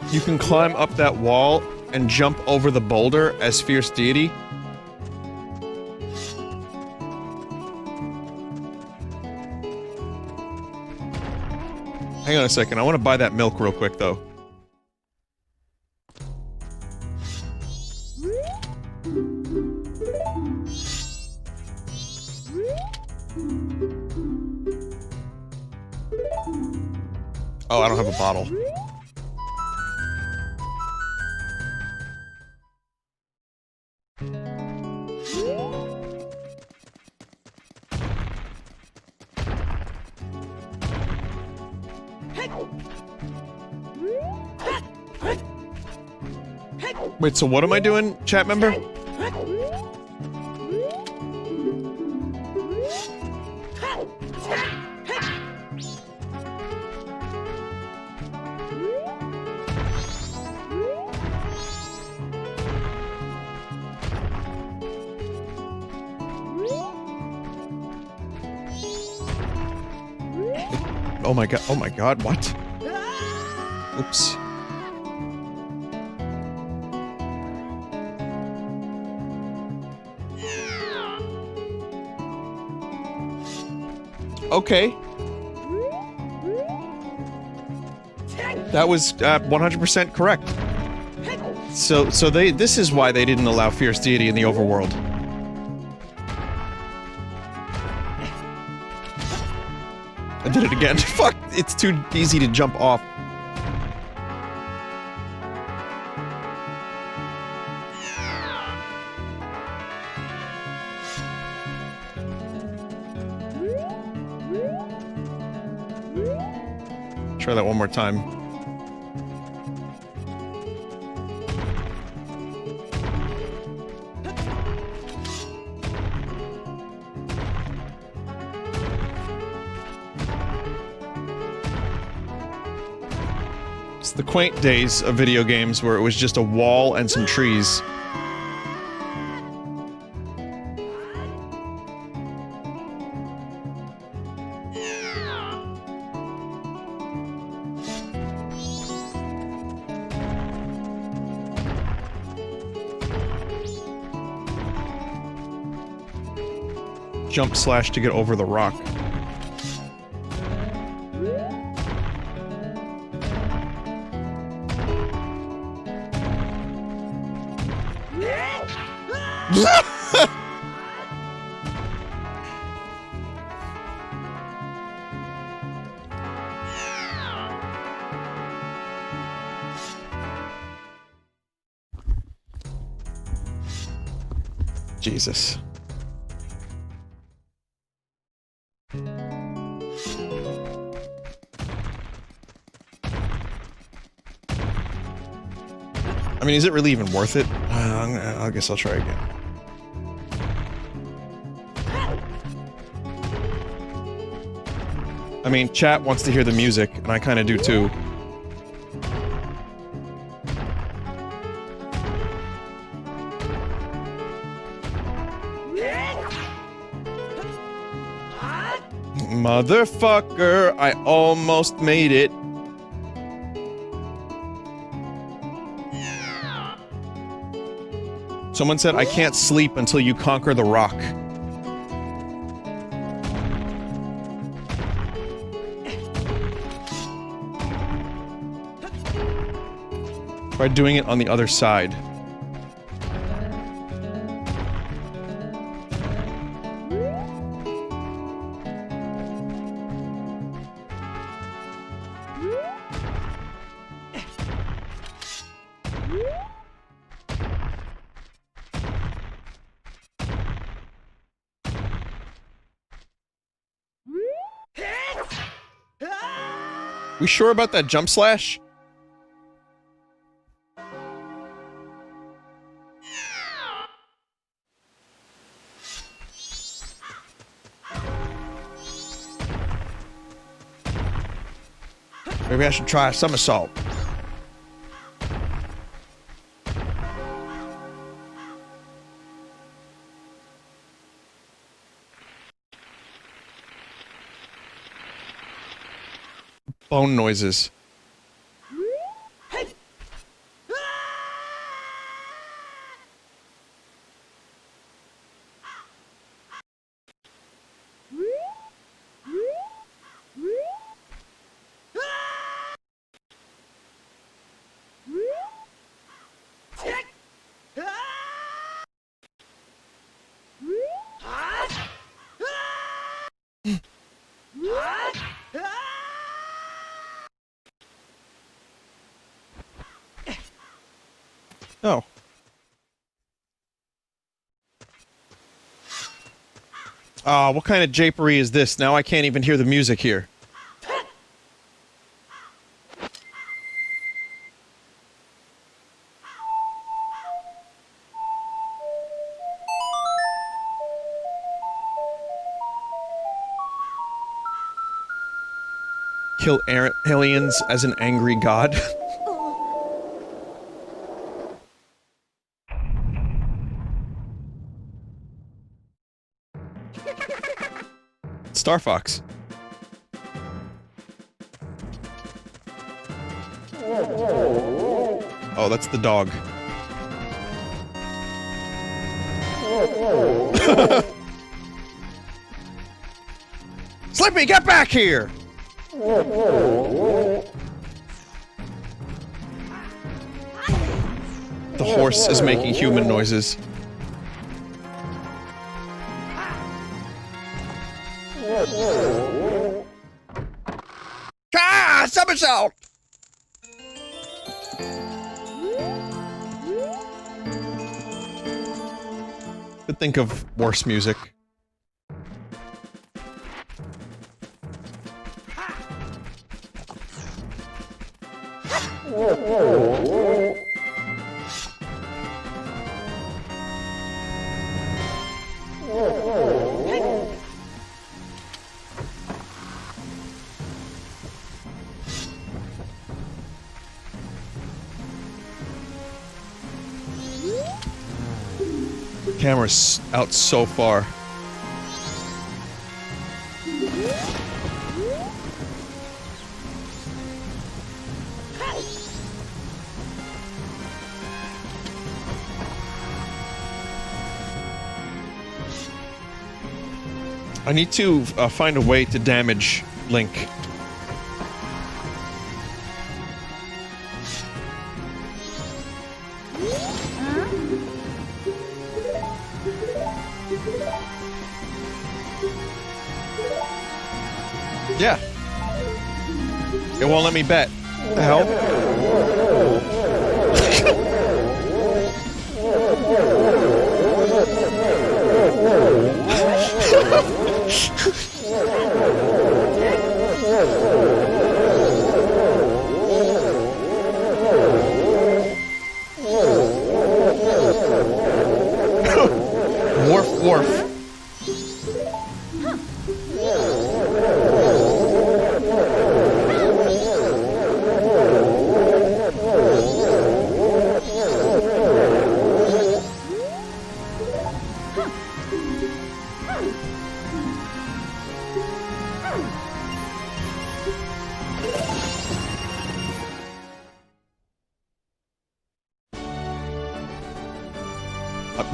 You can climb up that wall and jump over the boulder as Fierce Deity. Hang on a second, I want to buy that milk real quick though. Oh, I don't have a bottle. Wait, so what am I doing, chat member? Oh my god, what? Oops. Okay. That was 100% correct. So this is why they didn't allow Fierce Deity in the overworld. I did it again. Fuck, it's too easy to jump off. Try that one more time. It's the quaint days of video games where it was just a wall and some trees. Jump slash to get over the rock. Jesus. I mean, is it really even worth it? I guess I'll try again. I mean, chat wants to hear the music, and I kind of do too. Motherfucker, I almost made it. Someone said, I can't sleep until you conquer the rock. Try doing it on the other side. We sure about that jump slash? Maybe I should try a somersault. Bone noises. Oh. Ah, what kind of japery is this? Now I can't even hear the music here. Kill aliens as an angry god. Star Fox. Oh, that's the dog. Slippy, get back here! The horse is making human noises. Ah! Somersault! Could think of worse music. Camera's out so far. I need to find a way to damage Link. Yeah. It won't let me bet. What the hell?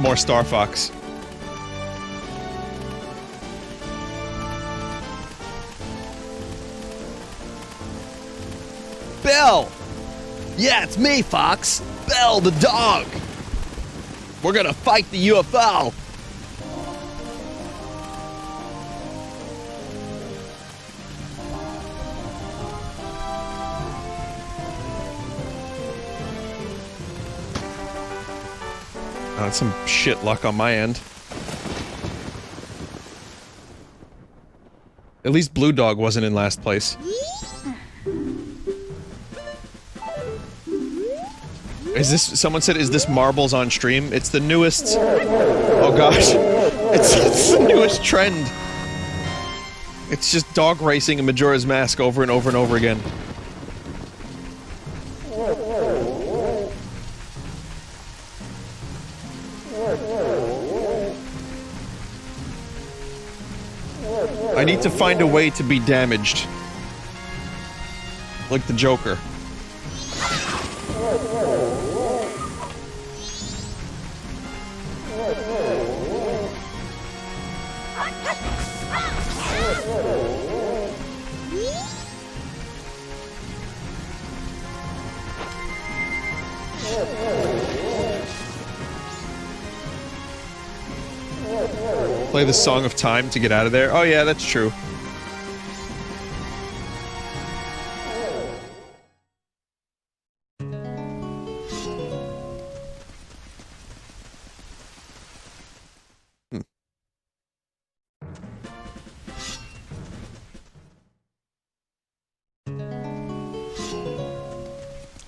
More Star Fox. Belle! Yeah, it's me, Fox. Belle the dog. We're gonna fight the UFO. Oh, that's some shit luck on my end. At least Blue Dog wasn't in last place. Is this- someone said, is this Marbles on stream? It's the newest- oh gosh. It's the newest trend. It's just dog racing in Majora's Mask over and over and over again. I need to find a way to be damaged. Like the Joker. Play the Song of Time to get out of there? Oh yeah, that's true.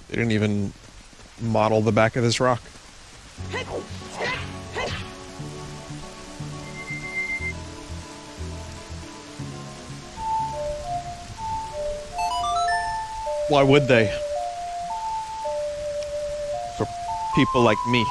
They didn't even model the back of this rock. Why would they? For people like me.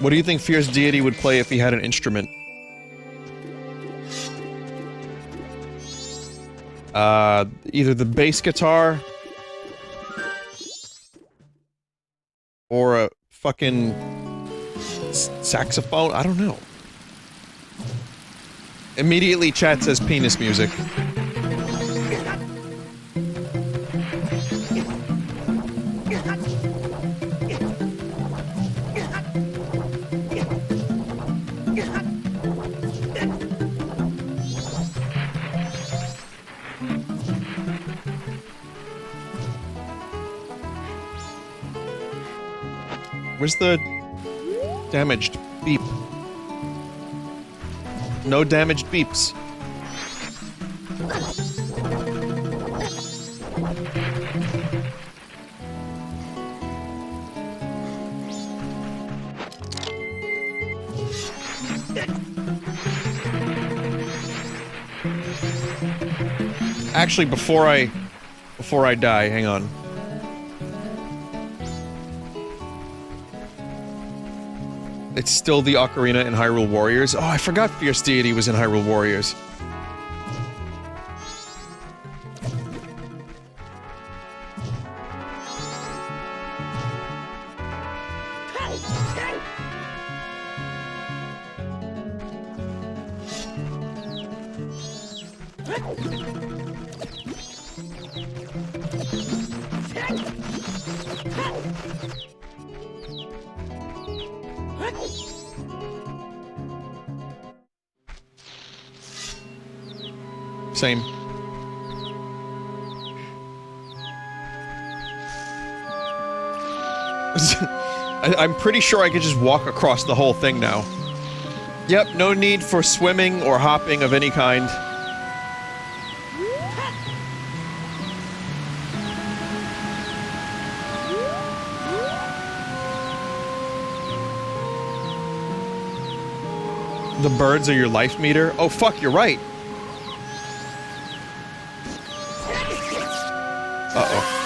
What do you think Fierce Deity would play if he had an instrument? Either the bass guitar or a fucking saxophone? I don't know. Immediately chat says penis music. Where's the damaged beep? No damaged beeps. Actually, before I die, hang on. It's still the Ocarina in Hyrule Warriors. Oh, I forgot Fierce Deity was in Hyrule Warriors. Same. I'm pretty sure I could just walk across the whole thing now. Yep, no need for swimming or hopping of any kind. The birds are your life meter? Oh, fuck, you're right. Uh-oh.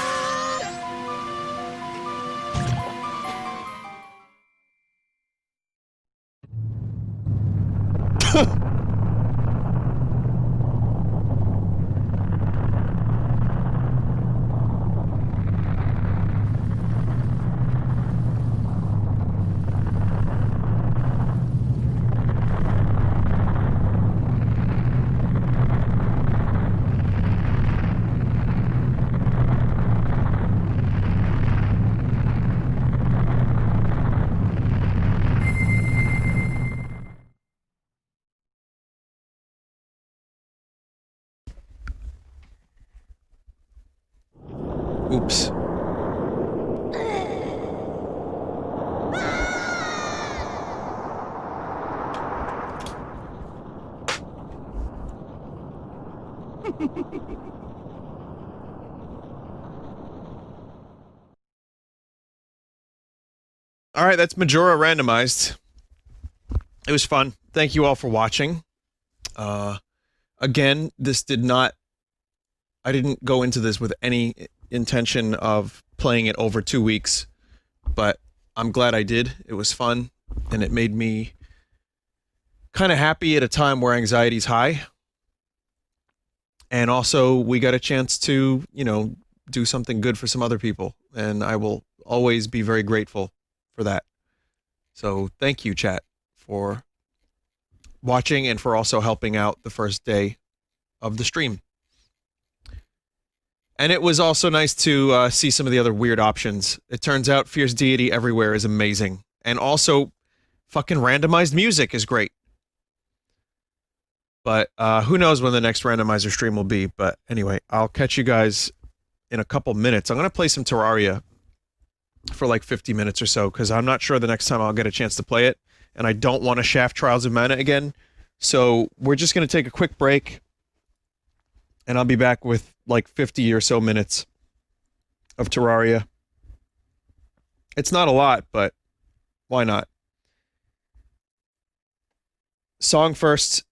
Oops. All right, that's Majora Randomized. It was fun. Thank you all for watching. Again, this did not... I didn't go into this with any intention of playing it over 2 weeks, but I'm glad I did. It was fun, and it made me kind of happy at a time where anxiety's high. And also, we got a chance to, you know, do something good for some other people, and I will always be very grateful for that. So thank you, chat, for watching and for also helping out the first day of the stream. And it was also nice to see some of the other weird options. It turns out Fierce Deity Everywhere is amazing. And also, fucking randomized music is great. But who knows when the next randomizer stream will be. But anyway, I'll catch you guys in a couple minutes. I'm going to play some Terraria for like 50 minutes or so, because I'm not sure the next time I'll get a chance to play it. And I don't want to shaft Trials of Mana again. So we're just going to take a quick break. And I'll be back with like 50 or so minutes of Terraria. It's not a lot, but why not? Song first,